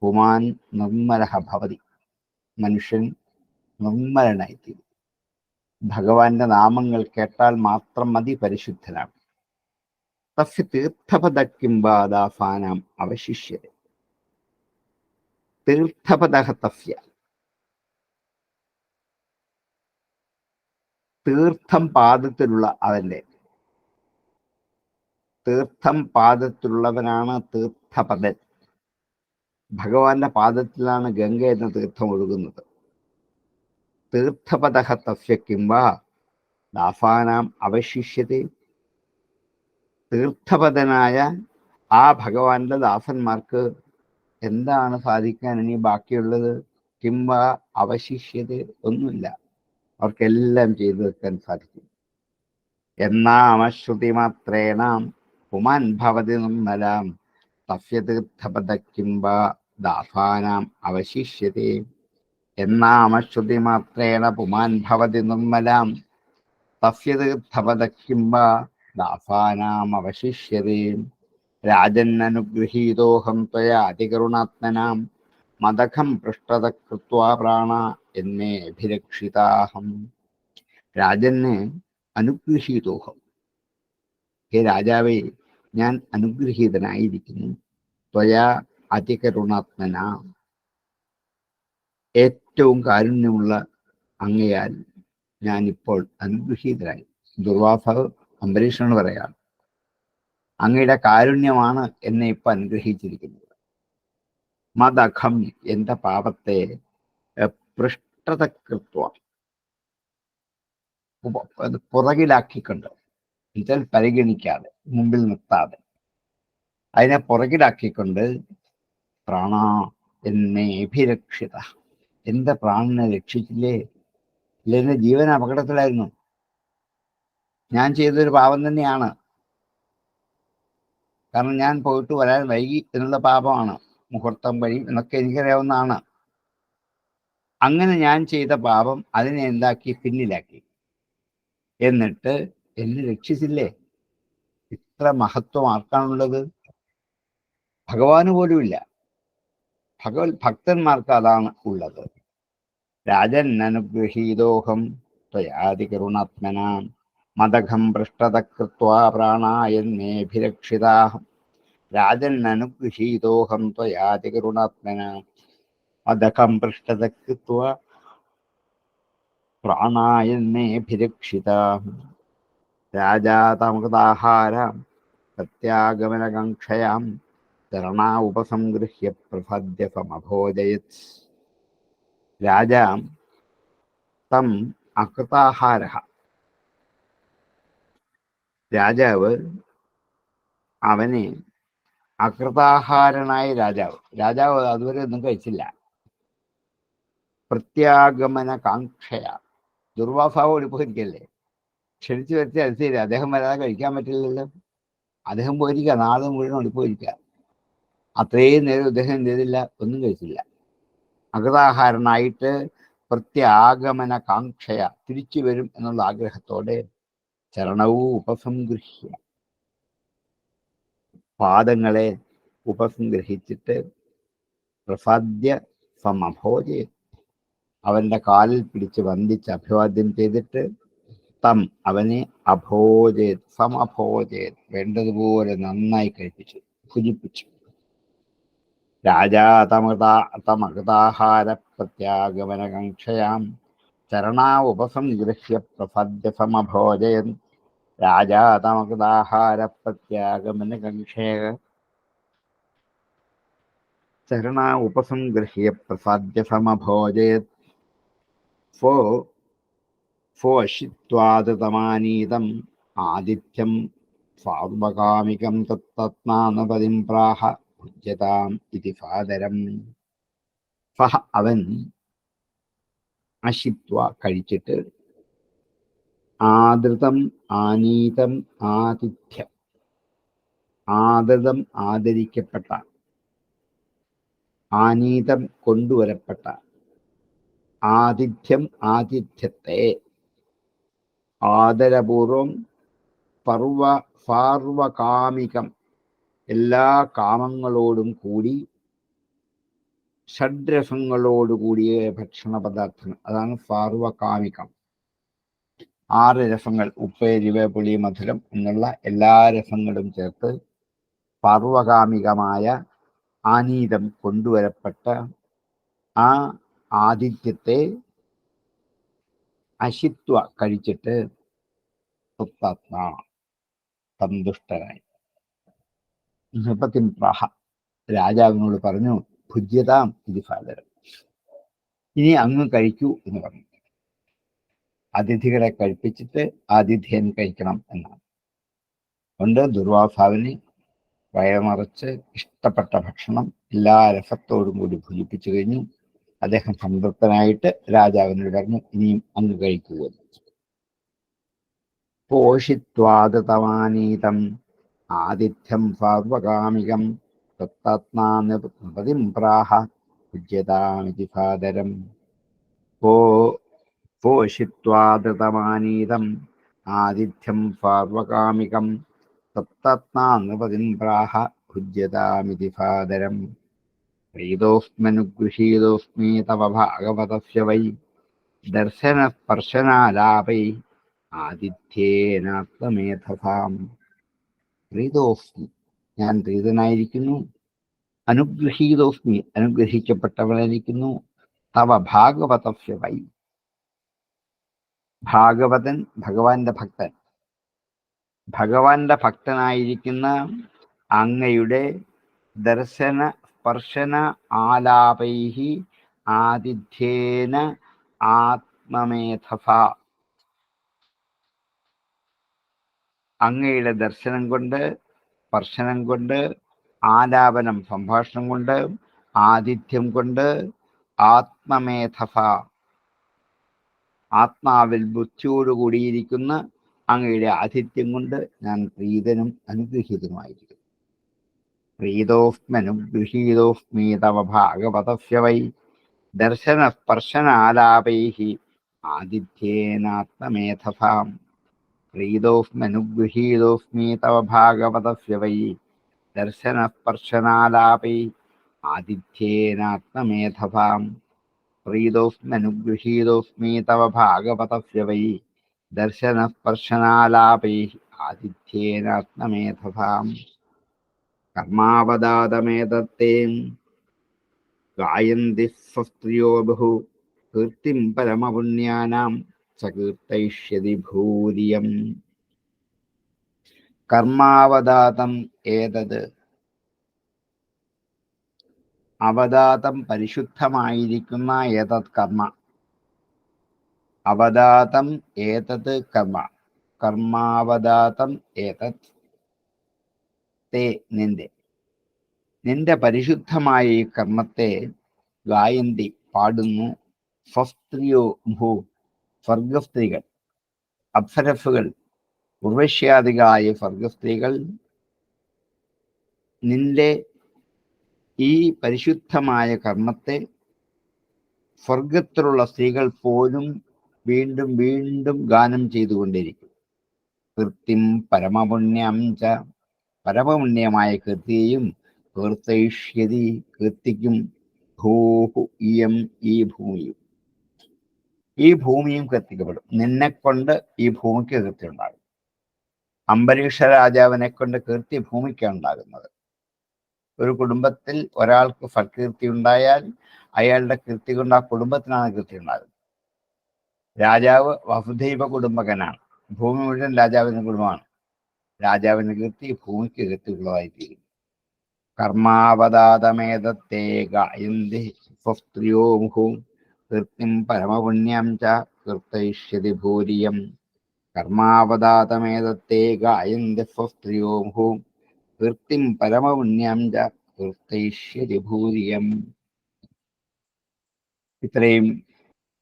പുമാൻ നിർമ്മലഃ ഭവതി, മനുഷ്യൻ നിർമ്മലനായിത്തീരും. ഭഗവാന്റെ നാമങ്ങൾ കേട്ടാൽ മാത്രം മതി പരിശുദ്ധനാണ്. തസ്യ തീർത്ഥപദ കിം വാദാസാനാം അവശിഷ്യത. തീർത്ഥപദ തസ്യ, തീർത്ഥം പാദത്തിലുള്ള അവന്റെ, തീർത്ഥം പാദത്തിലുള്ളവനാണ് തീർത്ഥപദൻ. ഭഗവാന്റെ പാദത്തിലാണ് ഗംഗ എന്ന തീർത്ഥം ഒഴുകുന്നത്. തീർത്ഥപദ തസ്യ കിം വാ ദാസാനാം അവശിഷ്യത. തീർത്ഥപദനായ ആ ഭഗവാന്റെ ദാസന്മാർക്ക് എന്താണ് സാധിക്കാൻ ഇനി ബാക്കിയുള്ളത്? കിം വാ അവശിഷ്യത, ഒന്നുമില്ല, അവർക്കെല്ലാം ചെയ്തു വെക്കാൻ സാധിക്കും. എന്നാമശ്രുതിമാത്രേണ പുമാൻ ഭവതി നിർമ്മലാം, തസ്യ തീർത്ഥപദ കിം വാ ദാസാനാം അവശിഷ്യതേ. എന്നാമശ്രുതിമാത്രേണ പുമാൻ ഭവതി നിർമ്മലാം, തസ്യ തീർത്ഥപദ കിം വാ ദാസാനാം അവശിഷ്യതേ. രാജന്നനുഗൃഹീതോഹം ത്വയാ അതികരുണാത്മനാം, മദഖം പൃഷ്ഠത കൃത്വാ പ്രാണ എന്നേ അഭിരക്ഷിതാഹം. രാജന് അനുഗൃഹീതോഹം. ഹേ രാജാവേ, ഞാൻ അനുഗ്രഹീതനായിരിക്കുന്നു. ത്വയാ അതികരുണാത്മന, ഏറ്റവും കാരുണ്യമുള്ള അങ്ങയാൽ ഞാനിപ്പോൾ അനുഗ്രഹീതനായി. ദുർവാസാവ് അംബരീഷനോട് പറയാം, അങ്ങയുടെ കാരുണ്യമാണ് എന്നെ ഇപ്പൊ അനുഗ്രഹിച്ചിരിക്കുന്നത്. മദഖം, എന്റെ പാപത്തെ പൃഷ്ഠതകൃത്വ, പുറകിലാക്കിക്കൊണ്ട്, എന്നുവെച്ചാൽ പരിഗണിക്കാതെ, മുമ്പിൽ നിർത്താതെ, അതിനെ പുറകിലാക്കിക്കൊണ്ട്, പ്രാണ എന്നെ അഭിരക്ഷിത, എന്റെ പ്രാണനെ രക്ഷിച്ചില്ലേ. ഇല്ല, എന്റെ ജീവൻ അപകടത്തിലായിരുന്നു. ഞാൻ ചെയ്തൊരു പാപം തന്നെയാണ്. കാരണം ഞാൻ പോയിട്ട് വരാൻ വൈകി എന്നുള്ള പാപമാണ്. മുഹൂർത്തം വഴി എന്നൊക്കെ എനിക്കറിയാവുന്നതാണ്. അങ്ങനെ ഞാൻ ചെയ്ത പാപം അതിനെ എന്താക്കി, പിന്നിലാക്കി. എന്നിട്ട് എന്നെ രക്ഷിച്ചില്ലേ. ഇത്ര മഹത്വം ആർക്കാണുള്ളത്? ഭഗവാന് പോലുമില്ല. ഭക്തന്മാർക്ക് അതാണ് ഉള്ളത്. രാജൻ അനുഗ്രഹീതോഹം ത്വയാതി കരുണാത്മന മദഖം പൃഷ്ഠത കൃത്വാ പ്രാണായന്നേഭിരക്ഷിതാഹം. രാജൻ അനുഗ്രഹീതോഹം ത്വയാതി കരുണാത്മന മദഖം പൃഷ്ഠത കൃത്വാ പ്രാണായന്നേഭിരക്ഷിതാഹം. രാജാ തമൃതാഹാരം പ്രത്യാഗമനകാംക്ഷയാം ചരണാ ഉപസംഗൃഹ്യ പ്രഭദ്യ സമഭോജയത്. രാജാ തം അകൃതാഹാര, രാജാവ് അവനെ, അകൃതാഹാരനായ രാജാവ് അതുവരെ ഒന്നും കഴിച്ചില്ല. പ്രത്യാഗമന കാംക്ഷയ, ദുർവാസാവ് ഒളിപ്പോയിരിക്കല്ലേ, ക്ഷണിച്ചു വരുത്തി. അത് ശരി, അദ്ദേഹം വരാതെ കഴിക്കാൻ പറ്റില്ലല്ലോ. അദ്ദേഹം പോയിരിക്കുക, നാളെ മുഴുവൻ ഒളിപ്പോയിരിക്കുക. അത്രയും നേരം അദ്ദേഹം എന്ത് ചെയ്തില്ല, ഒന്നും കഴിച്ചില്ല. അകൃതാഹാരനായിട്ട് പ്രത്യാഗമന കാംക്ഷയ, തിരിച്ചു വരും എന്നുള്ള ആഗ്രഹത്തോടെ ചരണവും ഉപസംഗൃഹ്യ, പാദങ്ങളെ ഉപസംഗ്രഹിച്ചിട്ട് പ്രസാദ്യ സമഭോജയ, അവന്റെ കാലിൽ പിടിച്ച് വന്ദിച്ച് അഭിവാദ്യം ചെയ്തിട്ട് തം, അവനെ അഭോജയത് സമഭോജയത്, വേണ്ടതുപോലെ നന്നായി കഴിപ്പിച്ചു, ഭുജിപ്പിച്ചു. രാജാ തമകൃതാഹാര പ്രത്യാഗമനകാംക്ഷയാം ചരണാ ഉപസംഗൃഹ്യ പ്രസദ്യ സമഭോജയൻ. രാജാ തമകൃതാഹാര പ്രത്യാഗമനകാംക്ഷയ ചരണാ ഉപസംഗൃഹ്യ പ്രസാദ്യ സമഭോജയത്. ഫോഷിത്വാദതമാനീതം ആദിത്യം സാർവകാമികം തത്തത്നാനപതിം പ്രാഹ ഭുജ്യതാം ഇതി ഫാദരം. ഫഹ, അവൻ, അശിത്വ, കഴിച്ചിട്ട്, ആദൃതം ആനീതം ആതിഥ്യം, ആദൃതം ആദരിക്കപ്പെട്ട, ആനീതം കൊണ്ടുവരപ്പെട്ട, ആതിഥ്യം ആതിഥ്യത്തെ, ആദരപൂർവം, സാർവകാമികം എല്ലാ കാമങ്ങളോടും കൂടി, ഷഡ്രസങ്ങളോടുകൂടിയ ഭക്ഷണ പദാർത്ഥങ്ങൾ, അതാണ് സാർവകാമികം. 6 രസങ്ങൾ, ഉപ്പ്, എരിവ്, പുളി, മധുരം എന്നുള്ള എല്ലാ രസങ്ങളും ചേർത്ത് സാർവകാമികമായ ആനീതം കൊണ്ടുവരപ്പെട്ട ആ ആതിഥ്യത്തെ അശിത്വ കഴിച്ചിട്ട് സുപ്താത്മാ സന്തുഷ്ടനായി. നൃപതിം പ്രാഹ, രാജാവിനോട് പറഞ്ഞു, ഭുജ്യതാം ഇത് ഫാദരം, ഇനി അങ്ങ് കഴിക്കൂ എന്ന് പറഞ്ഞു. അതിഥികളെ കഴിപ്പിച്ചിട്ട് ആതിഥ്യൻ കഴിക്കണം എന്നാണ്. അതുകൊണ്ട് ദുർവാസാവിന് വയറുനിറച്ച് ഇഷ്ടപ്പെട്ട ഭക്ഷണം എല്ലാ രസത്തോടും കൂടി ഭുജിപ്പിച്ചു കഴിഞ്ഞു. അദ്ദേഹം സംതൃപ്തനായിട്ട് രാജാവിനോട് പറഞ്ഞു, ഇനിയും അങ്ങ് കഴിക്കുക. പോഷിത്വാദതമാനീതം ആതിഥ്യം സാർവകാമികം തത്താത്മാനൃപതിം പ്രാഹ ഭുജ്യതാമിതി ഫാദരം. പോഷിത്വാദതമാനീതം ആതിഥ്യം സാർവകാമികം തത്താത്മാനൃപതിം പ്രാഹ ഭുജ്യതാമിതി ഫാദരം. പ്രീതോസ്മനുഗൃഹീതോസ്മി തവ ഭാഗവതസ്യ വൈ ദർശന സ്പർശനാലാപൈ ആതിഥ്യേനാത്മേധസാം. പ്രീതോസ്മി, ഞാൻ പ്രീതനായിരിക്കുന്നു. അനുഗൃഹീതോസ്മി, അനുഗ്രഹിക്കപ്പെട്ടവനായിരിക്കുന്നു. തവ ഭാഗവതസ്യ വൈ, ഭാഗവതൻ ഭഗവാന്റെ ഭക്തൻ, ഭഗവാന്റെ ഭക്തനായിരിക്കുന്ന അങ്ങയുടെ ദർശന സ്പർശന ആലാപൈഹി ആതിഥ്യേന ആത്മമേധസ, അങ്ങയുടെ ദർശനം കൊണ്ട്, സ്പർശനം കൊണ്ട്, ആലാപനം സംഭാഷണം കൊണ്ട്, ആതിഥ്യം കൊണ്ട്, ആത്മമേധസ ആത്മാവിൽ ബുദ്ധിയോടുകൂടിയിരിക്കുന്ന അങ്ങയുടെ ആതിഥ്യം കൊണ്ട് ഞാൻ പ്രീതനും അനുഗ്രഹീതനുമായിരിക്കുന്നു. പ്രീതോസ്മനുഗൃഹീതോസ്മി തവ ഭാഗവതസ്യ വൈ ദർശന സ്പർശനാലാപൈഹി ആതിഥ്യേനാത്മമേധസാം. പ്രീതോസ്മനുഗൃഹീതോസ്മി തവ ഭാഗവതസ്യ വൈ ദർശന സ്പർശനാലാപൈ ആതിഥ്യേനാത്മമേധസാം. പ്രീതോസ്മനുഗൃഹീതോസ്മി തവ ഭാഗവതസ്യ വൈ ദർശന സ്പർശനാലാപൈ ആതിഥ്യേനാത്മമേധസാം. കർമാവതാതമേതത്തേ ഗായന്തി സ്വസ്ത്രിയോ ബഹു കീർത്തിം പരമപുണ്യാനാം സകീർത്തയിഷ്യതി ഭൂരിയം. കർമാവതാതം ഏതത്, അവതാതം പരിശുദ്ധമായിരിക്കുന്ന ഏതത് കർമ്മ. അവതാതം ഏതത് കർമ്മ, കർമാവതാതം ഏതത് തേ നിന്റെ, നിന്റെ പരിശുദ്ധമായ ഈ കർമ്മത്തെ ഗായന്തി പാടുന്നു സ്വസ്ത്രിയോ ഭൂ, സ്വർഗസ്ത്രീകൾ, അപ്സരസുകൾ, ഉർവശ്യാദികളായ സ്വർഗസ്ത്രീകൾ നിന്റെ ഈ പരിശുദ്ധമായ കർമ്മത്തെ സ്വർഗത്തിലുള്ള സ്ത്രീകൾ പോലും വീണ്ടും വീണ്ടും ഗാനം ചെയ്തുകൊണ്ടിരിക്കും. കീർത്തിം പരമപുണ്യം ച, പരമപുണ്യമായ കീർത്തിയെയും കീർത്തയിഷ്യതി, കീർത്തിക്കും. ഭൂഹു ഇയം, ഈ ഭൂമിയും, ഈ ഭൂമിയും കീർത്തിക്കപ്പെടും. നിന്നെക്കൊണ്ട് ഈ ഭൂമിക്ക് കീർത്തി ഉണ്ടാകും. അംബരീഷ രാജാവിനെ കൊണ്ട് കീർത്തി ഭൂമിക്കാണ് ഉണ്ടാകുന്നത്. ഒരു കുടുംബത്തിൽ ഒരാൾക്ക് സൽകീർത്തി ഉണ്ടായാൽ അയാളുടെ കീർത്തി കൊണ്ട് ആ കുടുംബത്തിനാണ് കീർത്തി ഉണ്ടാകുന്നത്. രാജാവ് വസുധൈവ കുടുംബകനാണ്. ഭൂമി മുഴുവൻ രാജാവിന്റെ കുടുംബമാണ്. രാജാവിന്റെ കീർത്തി ഭൂമിക്ക് കീർത്തി ഉള്ളതായിത്തീരും. കർമാവതാതമേതത്തേ ഗായന്തി സ്വസ്ത്രിയോ മുഹു കീർത്തിം പരമപുണ്യം ച കീർത്തയിഷ്യതി ഭൂരിയം. കർമാവതാതമേതത്തേ ഗായന്തി സ്വസ്ത്രിയോ മുഹു കീർത്തിം പരമപുണ്യം ച കീർത്തയിഷ്യതി ഭൂരിയം. ഇത്രയും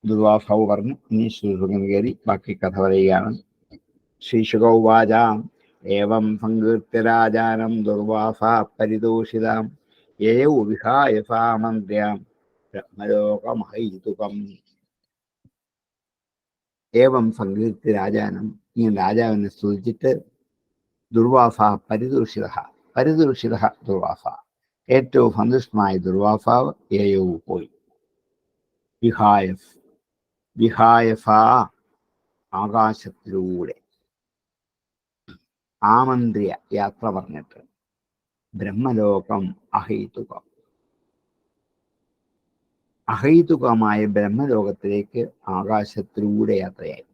ദുർവാസാവ് പറഞ്ഞു. ഇനി ശ്രീശുഖൻ കയറി ബാക്കി കഥ പറയുകയാണ്. ശ്രീശുഖൗവാച ഏവം സങ്കീർത്തി രാജാനം ദുർവാസാ പരിതോഷിതാം യയൗ വിഹായ സാമന്ത്ര്യാം ബ്രഹ്മലോകമഹൈതുകം. ഏവം സങ്കീർത്തി രാജാനം, ഈ രാജാവിനെ സ്തുതിച്ചിട്ട് ദുർവാസ പരിദൂഷിത, പരിദൂഷിത ദുർവാസ, ഏറ്റവും സന്തുഷ്ടമായ ദുർവാസാവ് യയൗ പോയി. വിഹായസ്, വിഹായസ ആകാശത്തിലൂടെ ആമന്ത്രിയ യാത്ര പറഞ്ഞിട്ട് ബ്രഹ്മലോകം അഹൈതുകം, അഹൈതുകമായ ബ്രഹ്മലോകത്തിലേക്ക് ആകാശത്തിലൂടെ യാത്രയായി.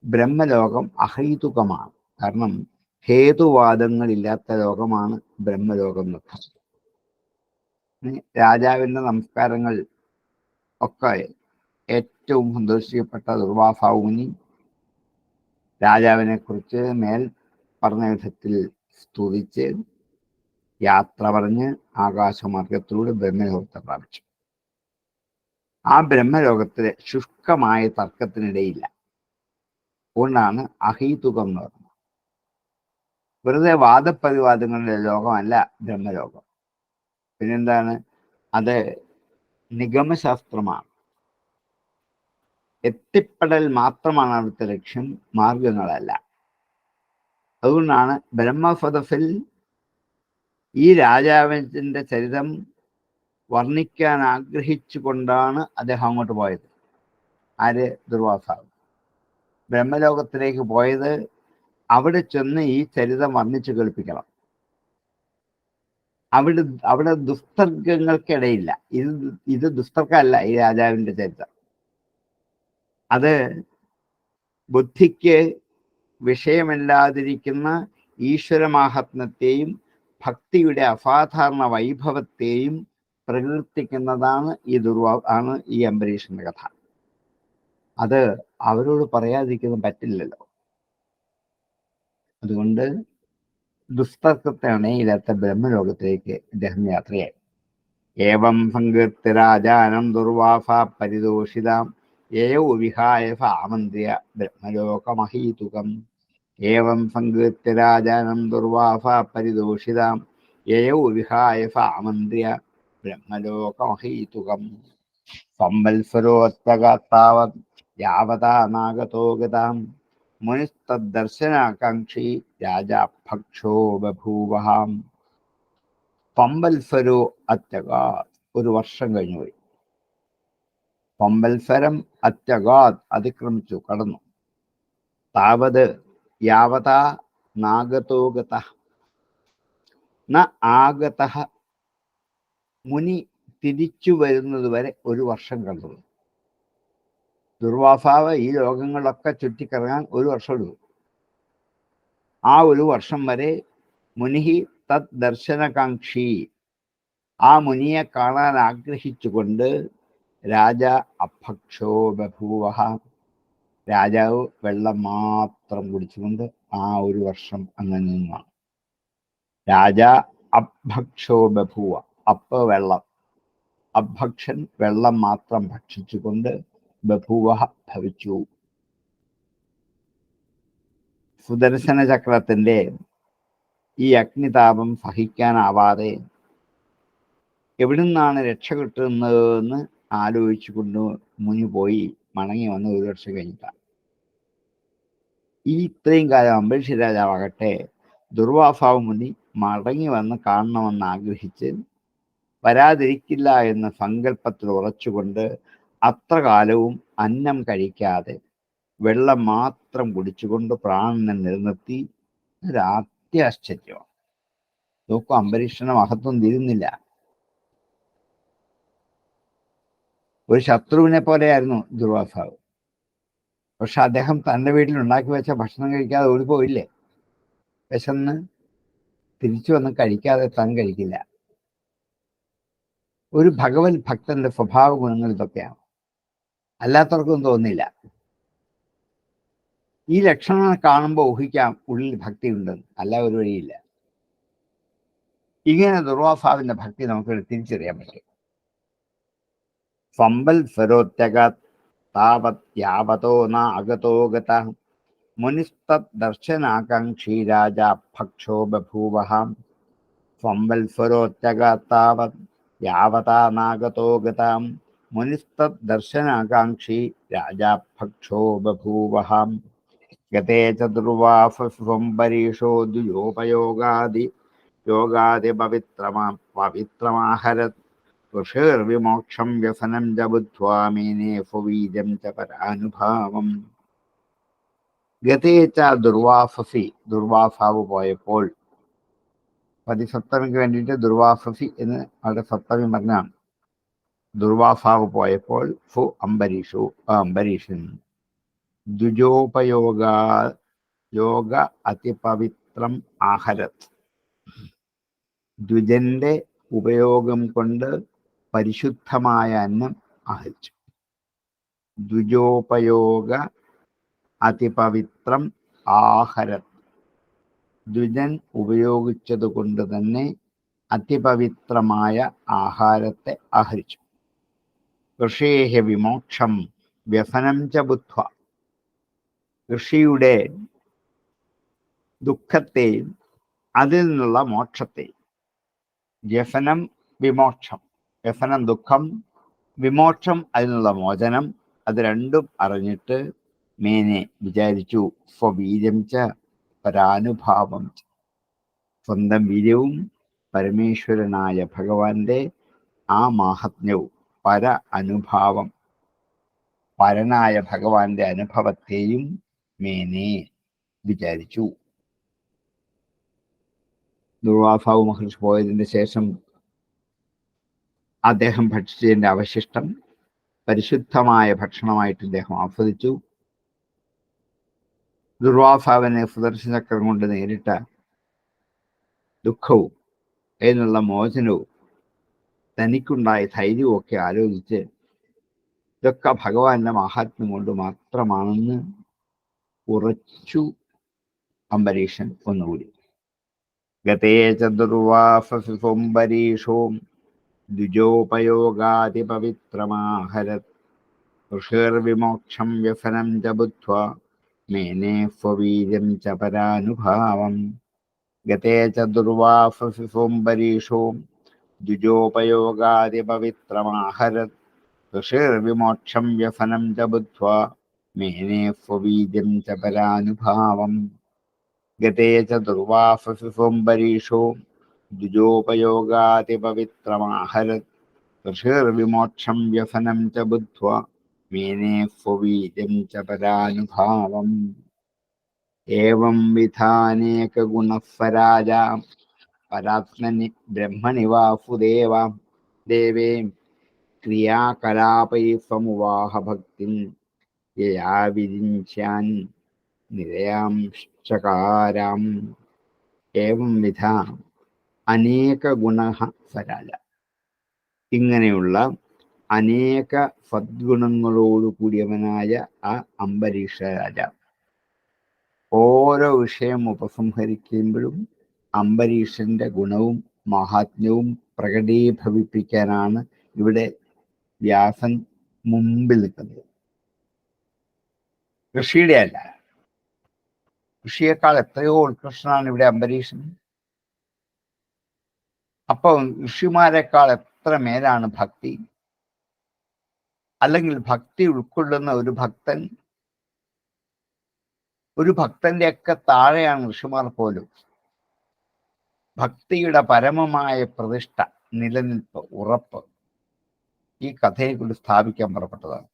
ബ്രഹ്മലോകം അഹൈതുകമാണ്, കാരണം ഹേതുവാദങ്ങളില്ലാത്ത ലോകമാണ് ബ്രഹ്മലോകം എന്നർത്ഥം. രാജാവിൻ്റെ നമസ്കാരങ്ങൾ ഒക്കെ ഏറ്റവും സന്തോഷിക്കപ്പെട്ട ദുർവാസാവ് മുനി രാജാവിനെ കുറിച്ച് മേൽ പറഞ്ഞ വിധത്തിൽ സ്തുതിച്ച് യാത്ര പറഞ്ഞ് ആകാശമാർഗത്തിലൂടെ ബ്രഹ്മലോകത്തെ പ്രാപിച്ചു. ആ ബ്രഹ്മലോകത്തിലെ ശുഷ്കമായ തർക്കത്തിനിടയില്ല. അതുകൊണ്ടാണ് അഹൈതുകം എന്ന് പറയുന്നത്. വെറുതെ വാദപ്രതിവാദങ്ങളുടെ ലോകമല്ല ബ്രഹ്മലോകം. പിന്നെന്താണ്? അത് നിഗമശാസ്ത്രമാണ്. എത്തിപ്പെടൽ മാത്രമാണ് അവിടുത്തെ ലക്ഷ്യം, മാർഗങ്ങളല്ല. അതുകൊണ്ടാണ് ബ്രഹ്മസദസ്സിൽ ഈ രാജാവിൻ്റെ ചരിതം വർണ്ണിക്കാൻ ആഗ്രഹിച്ചുകൊണ്ടാണ് അദ്ദേഹം അങ്ങോട്ട് പോയത്. ആര്? ദുർവാസാവ് ബ്രഹ്മലോകത്തിലേക്ക് പോയത് അവിടെ ചെന്ന് ഈ ചരിതം വർണ്ണിച്ചു കേൾപ്പിക്കണം. അവിടെ ദുസ്തർഗങ്ങൾക്കിടയില്ല. ഇത് ദുസ്തർക്കമല്ല ഈ രാജാവിന്റെ ചരിത്രം. അത് ബുദ്ധിക്ക് വിഷയമല്ലാതിരിക്കുന്ന ഈശ്വരമാഹാത്മ്യത്തെയും ഭക്തിയുടെ അസാധാരണ വൈഭവത്തെയും പ്രകീർത്തിക്കുന്നതാണ് ഈ അംബരീഷന്റെ കഥ. അത് അവരോട് പറയാതിരിക്കാൻ പറ്റില്ലല്ലോ. അതുകൊണ്ട് ദുസ്തർക്കത്തെ അണയില്ലാത്ത ബ്രഹ്മലോകത്തിലേക്ക് ഇദ്ദേഹം യാത്രയായി. ഏവം സങ്കീർത്തി രാജാനം ദുർവാസ പരിതോഷിതാം യയോ വിഹായ സാമന്ത്ര്യ ബ്രഹ്മലോകമഹീതുകം. ഏവം സങ്കീർത്തി രാജാനം ദുർവാസ പരിതോഷിതാം യയോ വിഹായ സാമന്ത്ര്യ ബ്രഹ്മലോകമഹീതുകം. സംവത്സരോത്തഗാത്താവത് യാവതാ നാഗതോ ഗതാം മുനിസ്തദ്ദർശനാകാംക്ഷി രാജാഭക്ഷോ ബഭൂവഹാം. പമ്പൽസരോ അത്യഗാത്, ഒരു വർഷം കഴിഞ്ഞുപോയി. പമ്പൽസരം അത്യഗാത്, അതിക്രമിച്ചു, കടന്നു. താവത് യാവതാ നാഗതോ ഗതഃ ന ആഗതഃ, മുനി തിരിച്ചു വരുന്നത് വരെ ഒരു വർഷം കണ്ടു. ദുർവാസാവ് ഈ ലോകങ്ങളിലൊക്കെ ചുറ്റിക്കറങ്ങാൻ ഒരു വർഷം എടുക്കും. ആ ഒരു വർഷം വരെ മുനിഹി തത് ദർശനകാംക്ഷി, ആ മുനിയെ കാണാൻ ആഗ്രഹിച്ചുകൊണ്ട് രാജ അഭക്ഷോ ബഭൂവഹ, രാജാവ് വെള്ളം മാത്രം കുടിച്ചുകൊണ്ട് ആ ഒരു വർഷം അങ്ങനെ നിന്നാണ്. രാജ അഭക്ഷോ ബഭൂവ, വെള്ളം, അഭക്ഷൻ വെള്ളം മാത്രം ഭക്ഷിച്ചുകൊണ്ട് ബഭൂവഹ ഭവിച്ചു. സുദർശന ചക്രത്തിന്റെ ഈ അഗ്നിതാപം സഹിക്കാനാവാതെ എവിടുന്നാണ് രക്ഷ കിട്ടുന്നതെന്ന് ആലോചിച്ചുകൊണ്ട് മുനി പോയി മടങ്ങി വന്ന് ഒരു വർഷം കഴിഞ്ഞിട്ടാണ്. ഈ ഇത്രയും കാലം അംബരീഷ രാജാവാകട്ടെ ദുർവാസാവ് മുനി മടങ്ങി വന്ന് കാണണമെന്ന് ആഗ്രഹിച്ച് വരാതിരിക്കില്ല എന്ന സങ്കല്പത്തിൽ ഉറച്ചുകൊണ്ട് അത്ര കാലവും അന്നം കഴിക്കാതെ വെള്ളം മാത്രം കുടിച്ചുകൊണ്ട് പ്രാണനെ നിലനിർത്തി. ഒരാത്യാശ്ചര്യമാണ്. നോക്കൂ, അംബരീഷന്റെ മഹത്വം തീരുന്നില്ല. ഒരു ശത്രുവിനെ പോലെയായിരുന്നു ദുർവാസാവ്. പക്ഷെ അദ്ദേഹം തൻ്റെ വീട്ടിൽ ഉണ്ടാക്കി വെച്ച ഭക്ഷണം കഴിക്കാതെ ഓടിപ്പോയില്ലേ? വിശന്ന് തിരിച്ചു വന്ന് കഴിക്കാതെ താൻ കഴിക്കില്ല. ഒരു ഭഗവത് ഭക്തന്റെ സ്വഭാവ ഗുണങ്ങൾ ഇതൊക്കെയാണ്. അല്ലാത്തവർക്കൊന്നും തോന്നില്ല. ഈ ലക്ഷണങ്ങൾ കാണുമ്പോൾ ഊഹിക്കാം ഉള്ളിൽ ഭക്തി ഉണ്ടെന്ന്. അല്ല, ഒരു വഴിയില്ല. ഇങ്ങനെ ദുർവാസാവിന്റെ ഭക്തി നമുക്ക് തിരിച്ചറിയാൻ പറ്റും. സംവത്സരോത്യഗാത് താവത് യാവതോ ന അഗതോ ഗതഃ മുനിസ്തത് ദർശനാകാംക്ഷി രാജാ ഭക്ഷോ ബഭൂവഃ. സംവത്സരോത്യഗാത് താവത് യാവതാ നാഗതോ ഗതഃ മുനിസ്തത് ദർശനാകാംക്ഷി രാജാ ഭക്ഷോ ബഭൂവഃ. ഗതേ ച ദുർവാസംബരീഷോ ദ്വിജോപയോഗാദി പവിത്രമാഹരത് ഋഷിർവിമോക്ഷം വ്യസനം ച ബുദ്ധ്വാ മേനേ ഫവീജം ച പരാനുഭാവം. ഗതേ ച ദുർവാസസി, ദുർവാസാവ് പോയപ്പോൾ, പതിസപ്തമിക്ക് വേണ്ടിയിട്ട് ദുർവാസസി എന്ന് അവിടെ സപ്തമി പറഞ്ഞാണ്. ദുർവാസാവ് പോയപ്പോൾ ഫു അംബരീഷു, അംബരീഷൻ ദ്വിജോപയോഗ അതിപവിത്രം ആഹരത്, ദ്വിജന്റെ ഉപയോഗം കൊണ്ട് പരിശുദ്ധമായ അന്നം ആഹരിച്ചു. ദ്വിജോപയോഗ അതിപവിത്രം ആഹരത്, ദ്വിജൻ ഉപയോഗിച്ചത് കൊണ്ട് തന്നെ അതിപവിത്രമായ ആഹാരത്തെ ആഹരിച്ചു. ഋഷേഹ വിമോക്ഷം വ്യസനം ച ബുദ്ധ്വ, ഋഷിയുടെ ദുഃഖത്തെയും അതിൽ നിന്നുള്ള മോക്ഷത്തെയും, വ്യസനം വിമോക്ഷം, വ്യസനം ദുഃഖം, വിമോക്ഷം അതിൽ നിന്നുള്ള മോചനം, അത് രണ്ടും അറിഞ്ഞിട്ട് മേനെ വിചാരിച്ചു സ്വവീര്യം ച പരാനുഭാവം, സ്വന്തം വീര്യവും പരമേശ്വരനായ ഭഗവാന്റെ ആ മാഹാത്മ്യവും പര അനുഭാവം, പരനായ ഭഗവാന്റെ അനുഭവത്തെയും മേനെ വിചാരിച്ചു. ദുർവാസാവ് മഹർഷി പോയതിന് ശേഷം അദ്ദേഹം ഭക്ഷിച്ചതിൻ്റെ അവശിഷ്ടം പരിശുദ്ധമായ ഭക്ഷണമായിട്ട് അദ്ദേഹം ആസ്വദിച്ചു. ദുർവാസാവിനെ സുദർശന ചക്രം കൊണ്ട് നേരിട്ട ദുഃഖവും അതിനുള്ള മോചനവും തനിക്കുണ്ടായ ധൈര്യവും ഒക്കെ ആലോചിച്ച് ഇതൊക്കെ ഭഗവാന്റെ മഹാത്മ്യം കൊണ്ട് മാത്രമാണെന്ന് ഉറച്ചു അംബരീഷൻ ഒന്നുകൂടി. ഗതേ ചതുർവാസംബരീഷോ ദ്വിജോപയോഗാതിപവിത്രമാഹരത് ഋഷിർവിമോക്ഷം വ്യസനം ച ബുദ്ധ്വാ മേനേ സ്വവീര്യം ച പരാനുഭാവം. ഗതേ ചതുർവാസംബരീഷോ ദ്വിജോപയോഗാതിപവിത്രമാഹരത് ഋഷിർവിമോക്ഷം വ്യസനം ച ബുദ്ധ്വാ മേനേ സ്വവീര്യം ച പരാനുഭാവം. ഗതേ ചതുർവാസംബരീഷോ ദ്വിജോപയോഗാതിപവിത്രമാഹരത് ഋഷിർവിമോക്ഷം വ്യസനം ച ബുദ്ധ്വാ മേനേ സ്വവീര്യം ച പരാനുഭാവം. ഏവം വിധാനേക ഗുണസ്വരാജ പരാത്മനി ബ്രഹ്മണി വാസുദേവ ദേവേ ക്രിയാകലാപൈ സമുവാഹ ഭക്തിം യയാ വിരിഞ്ചാൻ നിരയാംശ്ചകാരാം. ഏവം വിധ അനേക ഗുണ സ്വരാജ, ഇങ്ങനെയുള്ള അനേക സദ്ഗുണങ്ങളോട് കൂടിയവനായ ആ അംബരീഷ രാജാവ് ഓരോ വിഷയം ഉപസംഹരിക്കുമ്പോഴും അംബരീഷന്റെ ഗുണവും മഹാത്മ്യവും പ്രകടീഭവിപ്പിക്കാനാണ് ഇവിടെ വ്യാസൻ മുമ്പിൽ നിൽക്കുന്നത്. ഋഷിയുടെ അല്ല, ഋഷിയേക്കാൾ എത്രയോ ഉത്കൃഷ്ടനാണ് ഇവിടെ അംബരീഷൻ. അപ്പം ഋഷിമാരെക്കാൾ എത്ര മേലാണ് ഭക്തി? അല്ലെങ്കിൽ ഭക്തി ഉൾക്കൊള്ളുന്ന ഒരു ഭക്തന്റെ ഒക്കെ താഴെയാണ് ഋഷിമാർ പോലും. ഭക്തിയുടെ പരമമായ പ്രതിഷ്ഠ, നിലനിൽപ്പ്, ഉറപ്പ് ഈ കഥയെ കൊണ്ട് സ്ഥാപിക്കാൻ പുറപ്പെട്ടതാണ്.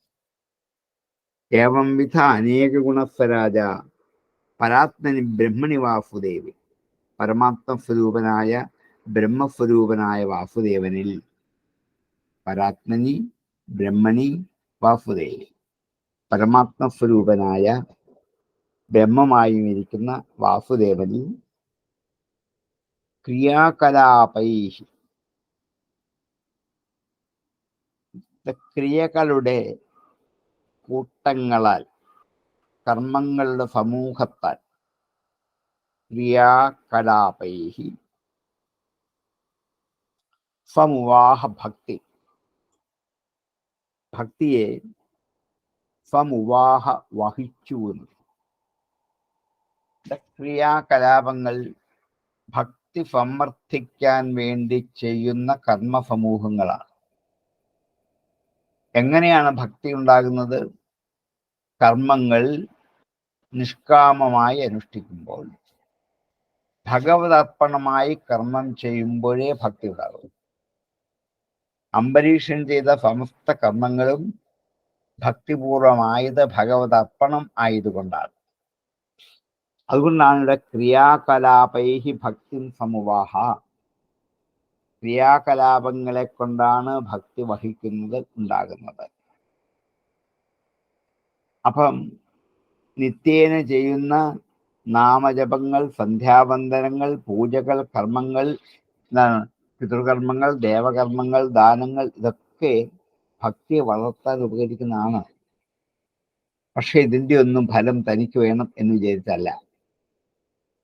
ഏവം വിധ അനേക ഗുണസ്വരാജ പരാത്മനി ബ്രഹ്മണി വാസുദേവി, പരമാത്മസ്വരൂപനായ ബ്രഹ്മസ്വരൂപനായ വാസുദേവനിൽ, പരാത്മനി ബ്രഹ്മണി വാസുദേവി, പരമാത്മസ്വരൂപനായ ബ്രഹ്മമായും ഇരിക്കുന്ന വാസുദേവനിൽ ക്രിയാകലാപൈ, ക്രിയകളുടെ കൂട്ടങ്ങളാൽ, കർമ്മങ്ങളുടെ സമൂഹത്താൽ, ക്രിയാകലാപൈ സമുവാഹ ഭക്തി, ഭക്തിയെ സമുവാഹ വഹിച്ചു. ക്രിയാകലാപങ്ങൾ ഭക്തി സമർത്ഥിക്കാൻ വേണ്ടി ചെയ്യുന്ന കർമ്മസമൂഹങ്ങളാണ്. എങ്ങനെയാണ് ഭക്തി ഉണ്ടാകുന്നത്? കർമ്മങ്ങൾ നിഷ്കാമമായി അനുഷ്ഠിക്കുമ്പോൾ, ഭഗവതർപ്പണമായി കർമ്മം ചെയ്യുമ്പോഴേ ഭക്തി ഉണ്ടാകും. അംബരീഷൻ ചെയ്ത സമസ്ത കർമ്മങ്ങളും ഭക്തിപൂർവമായത് ഭഗവതർപ്പണം ആയതുകൊണ്ടാണ്. അതുകൊണ്ടാണ് ഇവിടെ ക്രിയാകലാപൈഹി ഭക്തി സമുവാഹ, ക്രിയാകലാപങ്ങളെ കൊണ്ടാണ് ഭക്തി വഹിക്കുന്നത്, ഉണ്ടാകുന്നത്. അപ്പം നിത്യേന ചെയ്യുന്ന നാമജപങ്ങൾ, സന്ധ്യാവന്ദനങ്ങൾ, പൂജകൾ, കർമ്മങ്ങൾ, പിതൃകർമ്മങ്ങൾ, ദേവകർമ്മങ്ങൾ, ദാനങ്ങൾ, ഇതൊക്കെ ഭക്തിയെ വളർത്താൻ ഉപകരിക്കുന്നതാണ്. പക്ഷെ ഇതിൻ്റെ ഒന്നും ഫലം തനിക്ക് വേണം എന്ന് വിചാരിച്ചല്ല.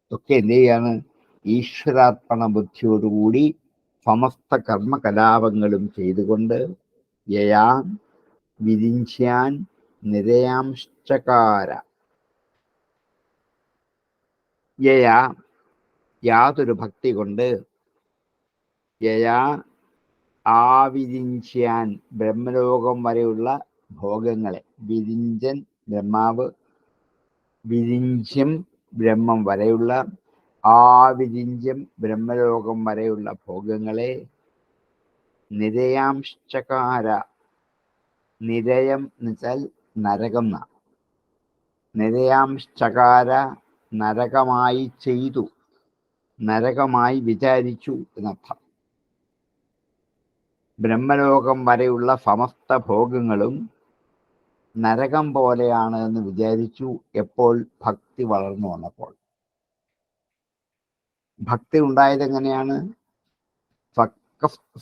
ഇതൊക്കെ എന്ത് ചെയ്യാണ്? ഈശ്വരാർപ്പണ ബുദ്ധിയോടുകൂടി സമസ്ത കർമ്മകലാപങ്ങളും ചെയ്തുകൊണ്ട് യയാൻ വിരിഞ്ചാൻ നിരയാംശ്ചകാര, യയാ യാതൊരു ഭക്തി കൊണ്ട്, യയാ ആവിരിഞ്ചാൻ ബ്രഹ്മലോകം വരെയുള്ള ഭോഗങ്ങളെ, വിരിഞ്ചൻ ബ്രഹ്മാവ്, വിരിഞ്ചം ബ്രഹ്മം വരെയുള്ള, ആവിരിഞ്ചം ബ്രഹ്മലോകം വരെയുള്ള ഭോഗങ്ങളെ നിരയാംശ്ചകാര. നിരയം എന്ന് വെച്ചാൽ നരകം എന്നാണ്. നിരയാംശ്ചകാര നരകമായി ചെയ്തു, നരകമായി വിചാരിച്ചു എന്നർത്ഥം. ബ്രഹ്മലോകം വരെയുള്ള സമസ്ത ഭോഗങ്ങളും നരകം പോലെയാണ് എന്ന് വിചാരിച്ചു. എപ്പോൾ? ഭക്തി വളർന്നു വന്നപ്പോൾ. ഭക്തി ഉണ്ടായത് എങ്ങനെയാണ്?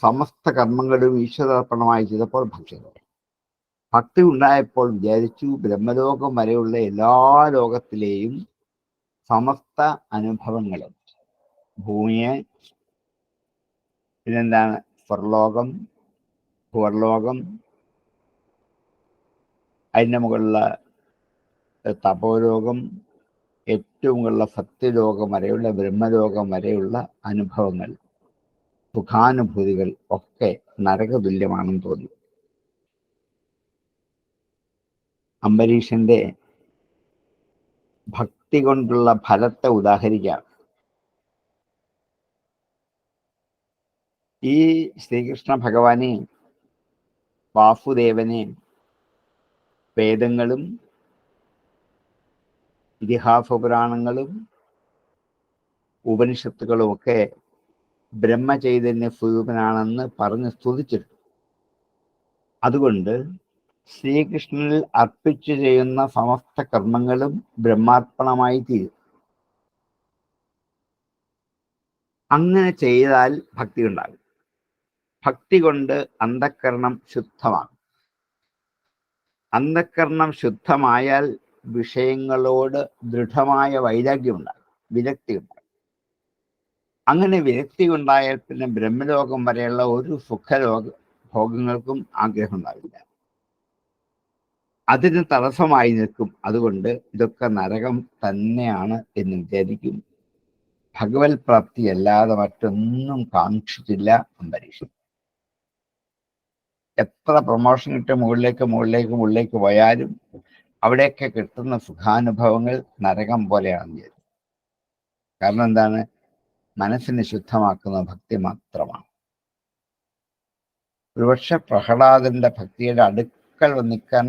സമസ്ത കർമ്മങ്ങളും ഈശ്വരാർപ്പണമായി ചെയ്തപ്പോൾ ഭക്തി ഉണ്ടായപ്പോൾ വിചാരിച്ചു ബ്രഹ്മലോകം വരെയുള്ള എല്ലാ ലോകത്തിലെയും സമസ്ത അനുഭവങ്ങളും, ഭൂമിയെ, പിന്നെന്താണ് സ്വർലോകം, ഭൂവർലോകം, അതിൻ്റെ മുകളിലുള്ള തപോലോകം, ഏറ്റവും മുകളിലുള്ള സത്യലോകം വരെയുള്ള ബ്രഹ്മലോകം വരെയുള്ള അനുഭവങ്ങൾ, സുഖാനുഭൂതികൾ ഒക്കെ നരകതുല്യമാണെന്ന് തോന്നി. അംബരീഷന്റെ ഭക്തി കൊണ്ടുള്ള ഫലത്തെ ഉദാഹരിക്കാം. ഈ ശ്രീകൃഷ്ണ ഭഗവാനെ, വാസുദേവനെ വേദങ്ങളും ഇതിഹാസ പുരാണങ്ങളും ഉപനിഷത്തുകളും ഒക്കെ ബ്രഹ്മചൈതന്യ സ്വരൂപനാണെന്ന് പറഞ്ഞ് സ്തുതിച്ചിട്ടുണ്ട്. അതുകൊണ്ട് ശ്രീകൃഷ്ണനിൽ അർപ്പിച്ചു ചെയ്യുന്ന സമസ്ത കർമ്മങ്ങളും ബ്രഹ്മാർപ്പണമായി തീരും. അങ്ങനെ ചെയ്താൽ ഭക്തി ഉണ്ടാകും. ഭക്തി കൊണ്ട് അന്ധഃകരണം ശുദ്ധമാകും. അന്ധഃകരണം ശുദ്ധമായാൽ വിഷയങ്ങളോട് ദൃഢമായ വൈരാഗ്യമുണ്ടാകും, വിരക്തി ഉണ്ടാകും. അങ്ങനെ വിരക്തി ഉണ്ടായാൽ പിന്നെ ബ്രഹ്മലോകം വരെയുള്ള ഒരു ഭോഗങ്ങൾക്കും ആഗ്രഹം ഉണ്ടാവില്ല. അതിന് തടസ്സമായി നിൽക്കും. അതുകൊണ്ട് ഇതൊക്കെ നരകം തന്നെയാണ് എന്ന് വിചാരിക്കും. ഭഗവത് പ്രാപ്തി അല്ലാതെ മറ്റൊന്നും കാക്ഷിച്ചില്ല അംബരീഷൻ. എത്ര പ്രൊമോഷൻ കിട്ടി മുകളിലേക്ക് പോയാലും അവിടെയൊക്കെ കിട്ടുന്ന സുഖാനുഭവങ്ങൾ നരകം പോലെയാണെന്ന് വിചാരിക്കും. കാരണം എന്താണ്? മനസ്സിനെ ശുദ്ധമാക്കുന്ന ഭക്തി മാത്രമാണ്. ഒരുപക്ഷെ പ്രഹ്ലാദന്റെ ഭക്തിയുടെ അടുക്കൽ നിൽക്കാൻ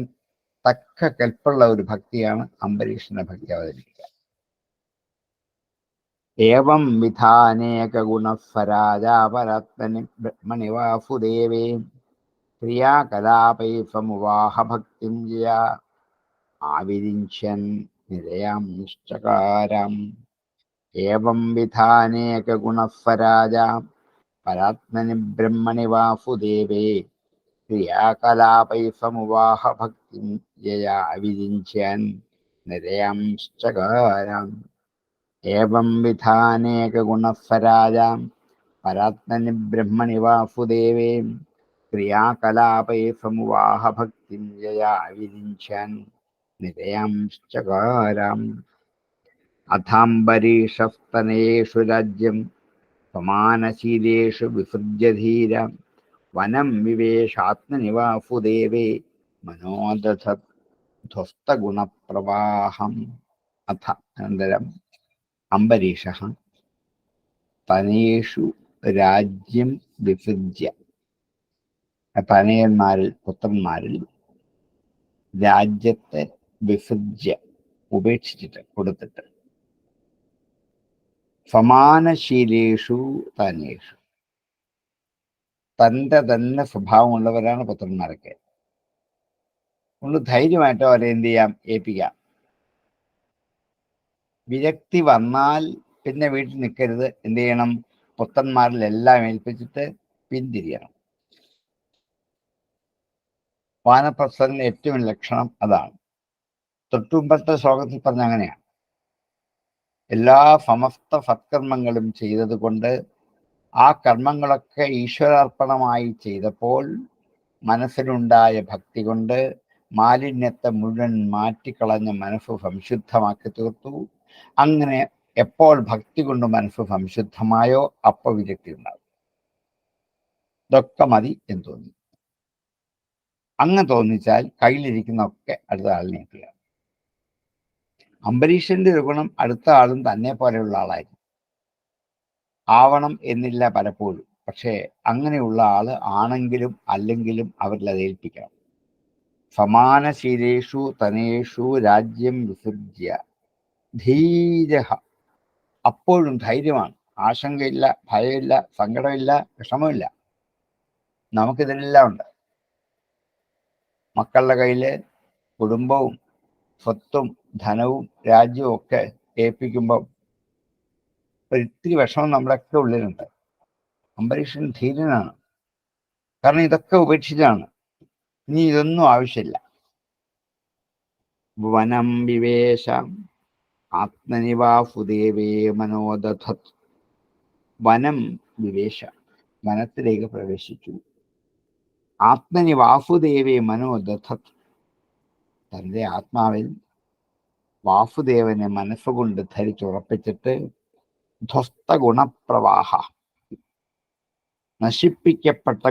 തക്ക കെൽപ്പുള്ള ഒരു ഭക്തിയാണ് അംബരീഷന്റെ ഭക്തി അവതരിപ്പിക്കുക. ഏവം വിധാനേക ഗുണസ്വരാജാപരാത്മനി ബ്രഹ്മണി വാസുദേവേ ക്രിയാകലാപൈ സമുവാഹ ഭക്തിം യയാ ആവിരിഞ്ച്യൻ നിരയാം നിശ്ചകാരാം. ഏവം വിധാനേക ഗുണസ്വരാജ പരാത്മനി ബ്രഹ്മണി വാസുദേവേ ക്രിയാകലാപൈ സമുവാഹ ഭക്തിം യയാ വിരിഞ്ച്യൻ നിരയാം നിശ്ചകാരാം. ഏവം വിധാനേക ഗുണസ്വരാജ പരാത്മനി ബ്രഹ്മണി വാസുദേവേ ക്രിയാകലാപൈ സമുവാഹ ഭക്തിം യയാ വിരിഞ്ച്യൻ നിരയാം നിശ്ചകാരാം. അഥാംബരീഷസ്തനയേഷു രാജ്യം സമാനശീലേഷു വിസൃജ്യ ധീര വനം വിവേശാത്മനി വാസുദേവേ മനോദധസ്തഗുണപ്രവാഹം. അഥ അനന്തരം അംബരീഷഃ തനയേഷു രാജ്യം വിസൃജ്യ, തനയന്മാരിൽ പുത്രന്മാരിൽ രാജ്യത്തെ വിസൃജ്യ ഉപേക്ഷിച്ചിട്ട് കൊടുത്തിട്ട് സമാനശീലേഷു തനേഷു തൻ്റെ തന്നെ സ്വഭാവമുള്ളവരാണ് പുത്രന്മാരൊക്കെ. കൊണ്ട് ധൈര്യമായിട്ട് അവരെ എന്ത് ചെയ്യാം? ഏൽപ്പിക്കാം. വിരക്തി വന്നാൽ പിന്നെ വീട്ടിൽ നിൽക്കരുത്. എന്ത് ചെയ്യണം? പുത്രന്മാരിലെല്ലാം ഏൽപ്പിച്ചിട്ട് പിന്തിരിയണം. വാനപ്രസ്ഥന്റെ ഏറ്റവും ലക്ഷണം അതാണ്. തൊട്ടുമുമ്പത്തെ ശ്ലോകത്തിൽ പറഞ്ഞ അങ്ങനെയാണ്. എല്ലാ സമസ്ത സത്കർമ്മങ്ങളും ചെയ്തത് കൊണ്ട് ആ കർമ്മങ്ങളൊക്കെ ഈശ്വരാർപ്പണമായി ചെയ്തപ്പോൾ മനസ്സിലുണ്ടായ ഭക്തി കൊണ്ട് മാലിന്യത്തെ മുഴുവൻ മാറ്റിക്കളഞ്ഞ മനസ്സ് സംശുദ്ധമാക്കി തീർത്തു. അങ്ങനെ എപ്പോൾ ഭക്തി കൊണ്ട് മനസ്സ് സംശുദ്ധമായോ അപ്പോൾ വിരക്തി ഉണ്ടാകും. ഇതൊക്കെ മതി എന്ന് തോന്നി. അങ്ങ് തോന്നിച്ചാൽ കയ്യിലിരിക്കുന്നതൊക്കെ അടുത്ത ആളിനെ ഏൽക്കുക. അംബരീഷന്റെ ഒരു ഗുണം അടുത്ത ആളും തന്നെ പോലെയുള്ള ആളായിരുന്നു. ആവണം എന്നില്ല പലപ്പോഴും. പക്ഷേ അങ്ങനെയുള്ള ആള് ആണെങ്കിലും അല്ലെങ്കിലും അവരിൽ അത് ഏൽപ്പിക്കണം. സമാനശീലേഷു തനേഷു രാജ്യം വിസൃജ്യ ധീരഃ. അപ്പോഴും ധൈര്യമാണ്, ആശങ്കയില്ല, ഭയമില്ല, സങ്കടമില്ല, വിഷമമില്ല. നമുക്കിതെല്ലാം ഉണ്ട്. മക്കളുടെ കയ്യിൽ കുടുംബവും സ്വത്തും ധനവും രാജ്യവും ഒക്കെ ഏൽപ്പിക്കുമ്പോൾ ഒരിത്തിരി വിഷമം നമ്മുടെയൊക്കെ ഉള്ളിലുണ്ട്. അംബരീഷൻ ധീരനാണ്, കാരണം ഇതൊക്കെ ഉപേക്ഷിച്ചാണ്. ഇനി ഇതൊന്നും ആവശ്യമില്ല. വനം വിവേശ ആത്മനി വാസുദേവേ മനോദധത്. വനം വിവേശ, വനത്തിലേക്ക് പ്രവേശിച്ചു. ആത്മനി വാസുദേവേ മനോദധത്, തൻ്റെ ആത്മാവിൽ വാസുദേവനെ മനസ്സുകൊണ്ട് ധരിച്ചുറപ്പിച്ചിട്ട് ധ്വസ്ത ഗുണപ്രവാഹ, നശിപ്പിക്കപ്പെട്ട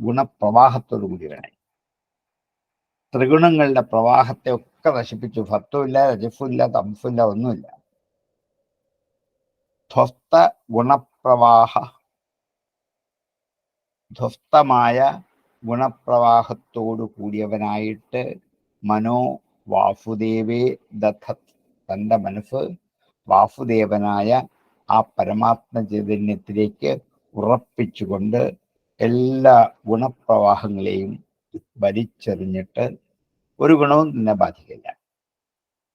ഗുണപ്രവാഹത്തോടു കൂടിയാണ്. ത്രിഗുണങ്ങളുടെ പ്രവാഹത്തെ ഒക്കെ നശിപ്പിച്ചു. സത്വമില്ല, രജസ്സുമില്ല, തമസ്സുമില്ല, ഒന്നുമില്ല. ധ്വസ്ത ഗുണപ്രവാഹ, ധ്വസ്തമായ ഗുണപ്രവാഹത്തോടു കൂടിയവനായിട്ട് മനോ വാസുദേവേ ദധത്, തൻ്റെ മനസ്സ് വാസുദേവനായ ആ പരമാത്മ ചൈതന്യത്തിലേക്ക് ഉറപ്പിച്ചുകൊണ്ട് എല്ലാ ഗുണപ്രവാഹങ്ങളെയും വലിച്ചെറിഞ്ഞിട്ട് ഒരു ഗുണവും തന്നെ ബാധിക്കില്ല.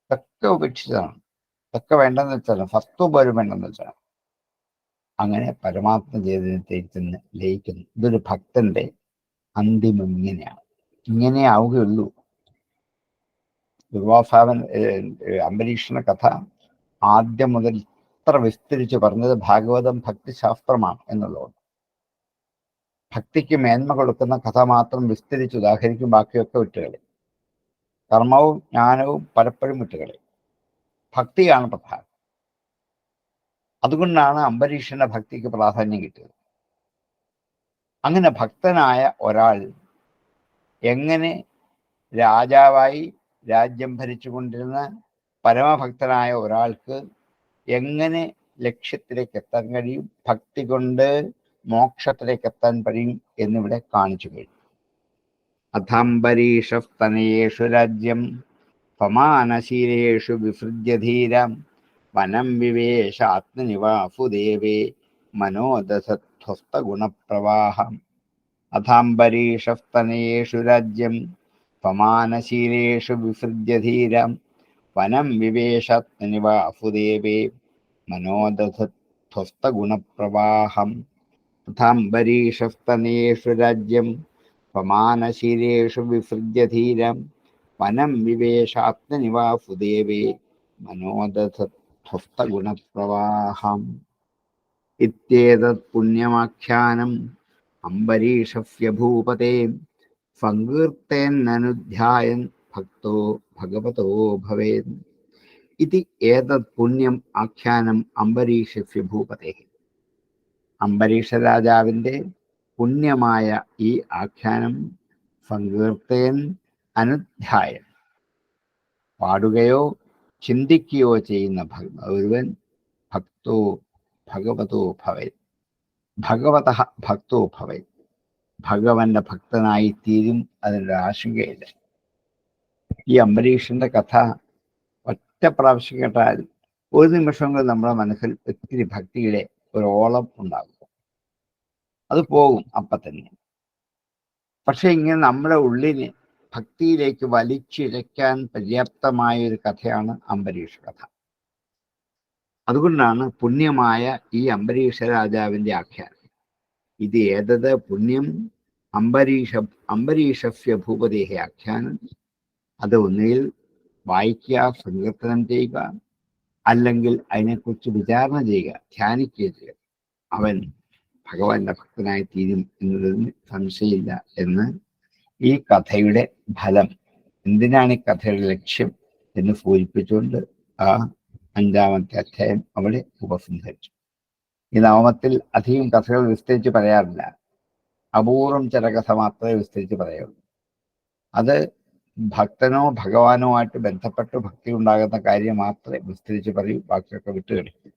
ഇതൊക്കെ ഉപേക്ഷിച്ചതാണ്, ഇതൊക്കെ വേണ്ടെന്ന് വെച്ചാൽ സത്വം പോലും വേണ്ടെന്ന് വെച്ചാൽ അങ്ങനെ പരമാത്മ ചൈതന്യത്തേക്ക് ചെന്ന് ലയിക്കുന്നു. ഇതൊരു ഭക്തന്റെ അന്തിമം ഇങ്ങനെയാണ്, ഇങ്ങനെ ആവുകയുള്ളൂ. ദുർവാസാവൻ അംബരീഷന്റെ കഥ ആദ്യം മുതൽ ഇത്ര വിസ്തരിച്ച് പറഞ്ഞത് ഭാഗവതം ഭക്തിശാസ്ത്രമാണ് എന്നുള്ളത്. ഭക്തിക്ക് മേന്മ കൊടുക്കുന്ന കഥ മാത്രം വിസ്തരിച്ച് ഉദാഹരിക്കും, ബാക്കിയൊക്കെ വിട്ടുകളി. കർമ്മവും ജ്ഞാനവും പലപ്പോഴും വിട്ടുകളി. ഭക്തിയാണ് പ്രധാനം. അതുകൊണ്ടാണ് അംബരീഷന്റെ ഭക്തിക്ക് പ്രാധാന്യം കിട്ടിയത്. അങ്ങനെ ഭക്തനായ ഒരാൾ എങ്ങനെ രാജാവായി രാജ്യം ഭരിച്ചുകൊണ്ടിരുന്ന പരമഭക്തനായ ഒരാൾക്ക് എങ്ങനെ ലക്ഷ്യത്തിലേക്ക് എത്താൻ കഴിയും, ഭക്തി കൊണ്ട് മോക്ഷത്തിലേക്ക് എത്താൻ കഴിയും എന്നിവിടെ കാണിച്ചു കഴിഞ്ഞു. അഥംബരീഷസ്തനയേഷു രാജ്യം സമാനശീലേഷു വിസൃജ്യധീരം വനം വിവേശ ആത്മനിവാസുദേവേ മനോദധധ്വസ്തഗുണപ്രവാഹം. അഥംബരീഷസ്തനയേഷു രാജ്യം സമാനശീലേഷു വിസൃജ്യധീരം വനം വിവേശാത്മനിവാസുദേവേ മനോദധധ്വസ്തഗുണപ്രവാഹം. തഥാംബരീഷസ്തനയേഷു രാജ്യം സമാനശീലേഷു വിസൃജ്യധീരം വനം വിവേശാത്മനിവാസുദേവേ മനോദധധ്വസ്തഗുണപ്രവാഹം. ഇത്യേതത് പുണ്യമാഖ്യാനം അംബരീഷസ്യ ഭൂപതേ സങ്കീർത്തേന്നനുധ്യായൻ ഭക്തോ ഭഗവതോ ഭവേത്. ഇതി ഏതത് പുണ്യം ആഖ്യാനം അംബരീഷസ്യ ഭൂപതേ. അംബരീഷ രാജാവിൻ്റെ പുണ്യമായ ഈ ആഖ്യാനം സങ്കീർത്തേൻ അനുധ്യായൻ, പാടുകയോ ചിന്തിക്കുകയോ ചെയ്യുന്ന ഒരുവൻ ഭക്തോ ഭഗവതോ ഭവേത്, ഭഗവത ഭക്തോ ഭവേത്, ഭഗവന്റെ ഭക്തനായി തീരും. അതിൻ്റെ ആശങ്കയില്ല. ഈ അംബരീഷന്റെ കഥ ഒറ്റ പ്രാവശ്യം കേട്ടാൽ ഒരു നിമിഷം കൊണ്ട് നമ്മുടെ മനസ്സിൽ ഒത്തിരി ഭക്തിയുടെ ഒരു ഓളം ഉണ്ടാകും. അത് പോകും അപ്പം തന്നെ. പക്ഷെ ഇങ്ങനെ നമ്മുടെ ഉള്ളിനെ ഭക്തിയിലേക്ക് വലിച്ചിഴയ്ക്കാൻ പര്യാപ്തമായ ഒരു കഥയാണ് അംബരീഷ കഥ. അതുകൊണ്ടാണ് പുണ്യമായ ഈ അംബരീഷ രാജാവിൻ്റെ ആഖ്യാനം. ഇത് ഏതത് പുണ്യം അംബരീഷസ്യ ഭൂപതേഹ ആഖ്യാനം. അത് ഒന്നുകിൽ വായിക്കുക, സങ്കീർത്തനം ചെയ്യുക, അല്ലെങ്കിൽ അതിനെക്കുറിച്ച് വിചാരണ ചെയ്യുക, ധ്യാനിക്കുകയോ ചെയ്യുക. അവൻ ഭഗവാന്റെ ഭക്തനായി തീരും എന്നതിന് സംശയമില്ല എന്ന് ഈ കഥയുടെ ഫലം, എന്തിനാണ് ഈ കഥയുടെ ലക്ഷ്യം എന്ന് സൂചിപ്പിച്ചുകൊണ്ട് ആ 5-ാമത്തെ അധ്യായം അവിടെ ഉപസംഹരിച്ചു. ഈ നവമത്തിൽ അധികം കഥകൾ വിസ്തരിച്ച് പറയാറില്ല. അപൂർവം ചില കഥ മാത്രമേ വിസ്തരിച്ച് പറയുള്ളൂ. അത് ഭക്തനോ ഭഗവാനോ ആയിട്ട് ബന്ധപ്പെട്ട് ഭക്തി ഉണ്ടാകുന്ന കാര്യം മാത്രമേ വിസ്തരിച്ച് പറയൂ, ബാക്കിയൊക്കെ വിട്ടുകളിക്കും.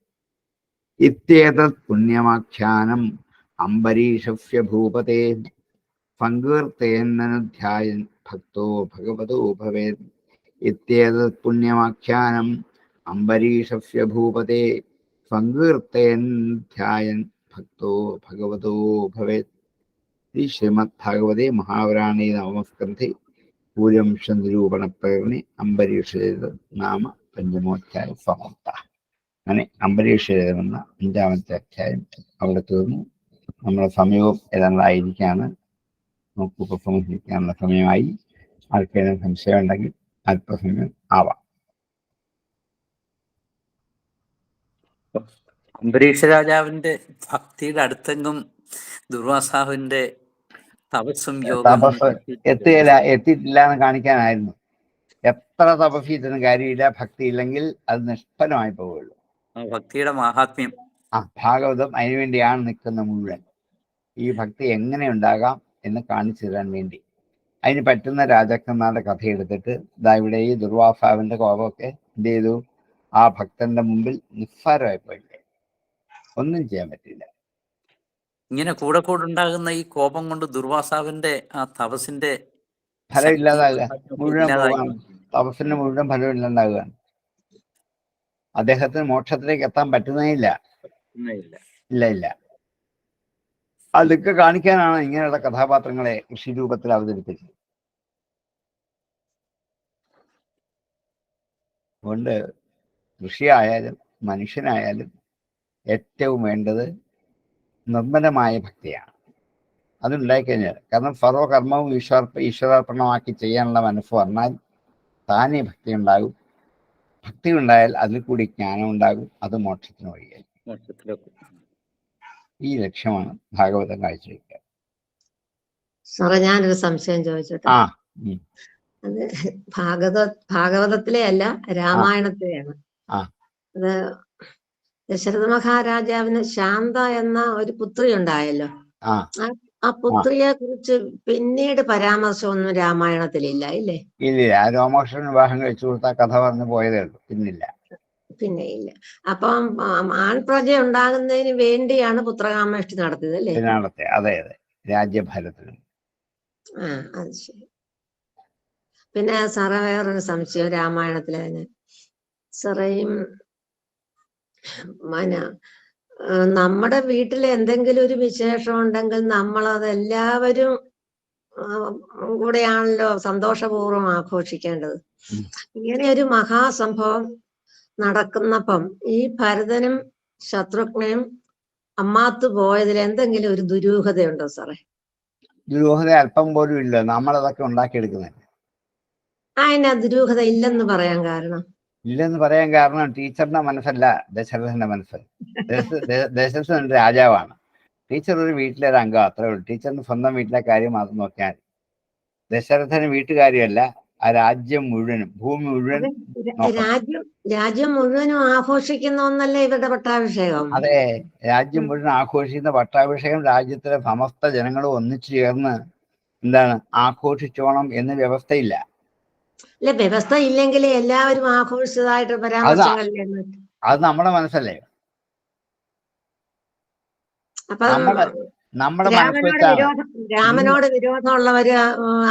ഇത്യേതത് പുണ്യമാഖ്യാനം അംബരീഷസ്യ ഭൂപതേ സങ്കീർത്തേന്നനുധ്യായൻ ഭക്തോ ഭഗവതോ ഭവേത്. ഇത്യേതത് പുണ്യമാഖ്യാനം അംബരീഷസ്യ ഭൂപതേ സങ്കീർത്തേന്നധ്യായൻ ഭക്തോ ഭഗവതോ ഭവേത്. ഈ ശ്രീമദ് ഭാഗവതേ മഹാപുരാണേ നവമസ്കന്ധേ പൂരംശ നിരൂപണ പ്രകരണി അംബരീഷചരിത നാമ പഞ്ചമോധ്യായ സമാപ്ത. അങ്ങനെ അംബരീഷചരിതം എന്ന 5-ാമത്തെ അധ്യായം അവിടെ തീർന്നു. നമ്മുടെ സമയവും ഏതാണ്ടായിരിക്കുകയാണ്. നമുക്ക് ഉപസംഹരിക്കാനുള്ള സമയമായി. ആർക്കെങ്കിലും സംശയം ഉണ്ടെങ്കിൽ അല്പസമയം ആവാം. അംബരീഷ രാജാവിന്റെ ഭക്തിയുടെ അടുത്തെങ്കും ദുർവാസാവിന്റെ തപസ്സും യോഗവും എത്തിയിട്ടില്ല എന്ന് കാണിക്കാനായിരുന്നു. എത്ര തപസ് ചെയ്തിരുന്ന കാര്യമില്ല, ഭക്തി ഇല്ലെങ്കിൽ അത് നിഷ്ഫലമായി പോവുള്ളൂ. ഭക്തിയുടെ മാഹാത്മ്യം ഭാഗവതം അതിനുവേണ്ടിയാണ് നിൽക്കുന്ന മുഴുവൻ. ഈ ഭക്തി എങ്ങനെ ഉണ്ടാകാം എന്ന് കാണിച്ചു തരാൻ വേണ്ടി അതിന് പറ്റുന്ന രാജാക്കന്മാരുടെ കഥ എടുത്തിട്ട് ഇവിടെ ഈ ദുർവാസാവിന്റെ കോപമൊക്കെ എന്ത് ചെയ്തു? ആ ഭക്തന്റെ മുമ്പിൽ നിസ്സാരമായി പോയില്ലേ, ഒന്നും ചെയ്യാൻ പറ്റില്ല. ഇങ്ങനെ കൂടെ ഉണ്ടാകുന്ന ഈ കോപം കൊണ്ട് ദുർവാസാവിന്റെ ആ തപസിന്റെ ഫലം ഇല്ലാതാകുക, മുഴുവൻ പോവുകയാണ്. തപസ്സിന്റെ മുഴുവൻ ഫലം ഇല്ലാണ്ടാകുകയാണ്. അദ്ദേഹത്തിന് മോക്ഷത്തിലേക്ക് എത്താൻ പറ്റുന്നേ ഇല്ല. ഇല്ല. അതൊക്കെ കാണിക്കാനാണ് ഇങ്ങനെയുള്ള കഥാപാത്രങ്ങളെ ഋഷിരൂപത്തിൽ അവതരിപ്പിച്ചത്. അതുകൊണ്ട് ഋഷിയായാലും മനുഷ്യനായാലും ഏറ്റവും വേണ്ടത് നിർമ്മലമായ ഭക്തിയാണ്. അതുണ്ടായിക്കഴിഞ്ഞാൽ, കാരണം സർവകർമ്മവും ഈശ്വരാർപ്പണമാക്കി ചെയ്യാനുള്ള മനസ്സ് വന്നാൽ താനേ ഭക്തി ഉണ്ടാകും. ഭക്തി ഉണ്ടായാൽ അതിൽ കൂടി ജ്ഞാനം ഉണ്ടാകും. അത് മോക്ഷത്തിന് വഴിയായി. ഈ ലക്ഷ്യമാണ് ഭാഗവതം കാഴ്ചവെക്കുക. സാറേ, ഞാനൊരു സംശയം ചോദിച്ചോട്ടെ. അത് ഭാഗവതത്തിലെ അല്ല, രാമായണത്തിലെയാണ്. അത് ദശരഥ മഹാരാജാവിന് ശാന്ത എന്ന ഒരു പുത്രി ഉണ്ടായല്ലോ. ആ പുത്രിയെ കുറിച്ച് പിന്നീട് പരാമർശമൊന്നും രാമായണത്തിലില്ല, ഇല്ലേ? ഇല്ല. രോമകൃഷ്ണൻ വിവാഹം കഴിച്ചു കൊടുത്ത കഥ പറഞ്ഞു പോയതേ ഉള്ളൂ, പിന്നെ ഇല്ല. അപ്പം ആൺപ്രജ ഉണ്ടാകുന്നതിന് വേണ്ടിയാണ് പുത്രകാമേഷ്ടി നടത്തിയത്, അല്ലേ? അതെ, രാജ്യഭാരത്തിന്. അത് ശരി. പിന്നെ സാറേ, വേറൊരു സംശയം രാമായണത്തിലെ തന്നെ. സാറേയും നമ്മുടെ വീട്ടിൽ എന്തെങ്കിലും ഒരു വിശേഷം ഉണ്ടെങ്കിൽ നമ്മളത് എല്ലാവരും കൂടെയാണല്ലോ സന്തോഷപൂർവ്വം ആഘോഷിക്കേണ്ടത്. ഇങ്ങനെ ഒരു മഹാസംഭവം നടക്കുന്നപ്പം ഈ ഭരതനും ശത്രുഘ്നയും അമ്മാത്ത് പോയതിൽ എന്തെങ്കിലും ഒരു ദുരൂഹതയുണ്ടോ സാറേ? ദുരൂഹത അല്പം പോലും ഇല്ല. നമ്മളതൊക്കെ ഉണ്ടാക്കിയെടുക്കുന്നത്. അതിന് ദുരൂഹത ഇല്ലെന്ന് പറയാൻ കാരണം ടീച്ചറിന്റെ മനസ്സല്ല ദശരഥന്റെ മനസ്സ്. ദശരഥൻ രാജാവാണ്. ടീച്ചർ ഒരു വീട്ടിലൊരു അംഗം, അത്രേ ഉള്ളൂ. ടീച്ചറിന് സ്വന്തം വീട്ടിലെ കാര്യം മാത്രം നോക്കിയാൽ. ദശരഥന് വീട്ടുകാരിയല്ല, ആ രാജ്യം മുഴുവനും, ഭൂമി മുഴുവൻ. രാജ്യം മുഴുവനും ആഘോഷിക്കുന്ന ഒന്നല്ലേ ഇവരുടെ പട്ടാഭിഷേകം? അതെ, രാജ്യം മുഴുവൻ ആഘോഷിക്കുന്ന പട്ടാഭിഷേകം രാജ്യത്തിലെ സമസ്ത ജനങ്ങളും ഒന്നിച്ചു ചേർന്ന് എന്താണ് ആഘോഷിച്ചോണം എന്ന് വ്യവസ്ഥയില്ല. അല്ല, വ്യവസ്ഥ ഇല്ലെങ്കിൽ എല്ലാവരും ആഘോഷിച്ചതായിട്ട് പരാമർശങ്ങളില്ല. അത് നമ്മുടെ മനസ്സല്ലേ? രാമനോട് വിരോധമുള്ളവര്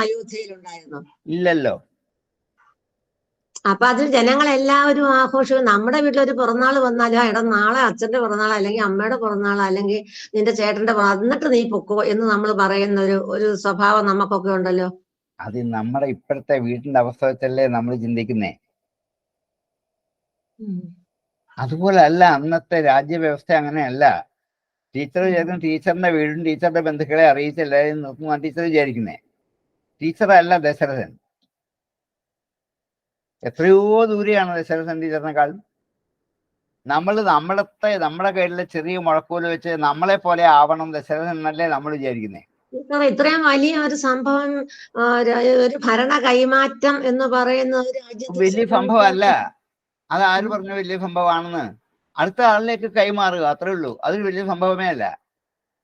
അയോധ്യയിലുണ്ടായിരുന്നു? ഇല്ലല്ലോ. അപ്പൊ അതിൽ ജനങ്ങളെല്ലാവരും ആഘോഷിക്കും. നമ്മുടെ വീട്ടിലൊരു പിറന്നാൾ വന്നാലും എടാ നാളെ അച്ഛന്റെ പിറന്നാൾ, അല്ലെങ്കിൽ അമ്മയുടെ പിറന്നാൾ, അല്ലെങ്കിൽ നിന്റെ ചേട്ടന്റെ പിറന്നാൾ, എന്നിട്ട് നീ പൊക്കോ എന്ന് നമ്മൾ പറയുന്ന ഒരു സ്വഭാവം നമുക്കൊക്കെ ഉണ്ടല്ലോ. അത് നമ്മുടെ ഇപ്പോഴത്തെ വീട്ടിന്റെ അവസ്ഥ വെച്ചല്ലേ നമ്മൾ ചിന്തിക്കുന്നേ. അതുപോലെ അല്ല അന്നത്തെ രാജ്യവ്യവസ്ഥ, അങ്ങനെയല്ല. ടീച്ചർ വിചാരിക്കും ടീച്ചറിന്റെ വീടും ടീച്ചറുടെ ബന്ധുക്കളെ അറിയിച്ചല്ലാരും നോക്കുമ്പോൾ ടീച്ചർ വിചാരിക്കുന്നേ. ടീച്ചറല്ല ദശരഥൻ. എത്രയോ ദൂരെയാണ് ദശരഥൻ ടീച്ചറിനെക്കാൾ. നമ്മുടെ കയ്യിലെ ചെറിയ മുഴക്കൂല് വെച്ച് നമ്മളെ പോലെ ആവണം ദശരഥൻ എന്നല്ലേ നമ്മൾ വിചാരിക്കുന്നേ. ഇത്രയും വലിയ ഒരു സംഭവം, ഒരു ഭരണ കൈമാറ്റം എന്ന് പറയുന്ന വലിയ സംഭവമല്ല. അത് ആര് പറഞ്ഞു വലിയ സംഭവമാണെന്ന്? അടുത്ത ആളിലേക്ക് കൈമാറുക, അത്രേ ഉള്ളൂ. അതൊരു വലിയ സംഭവമേ അല്ല.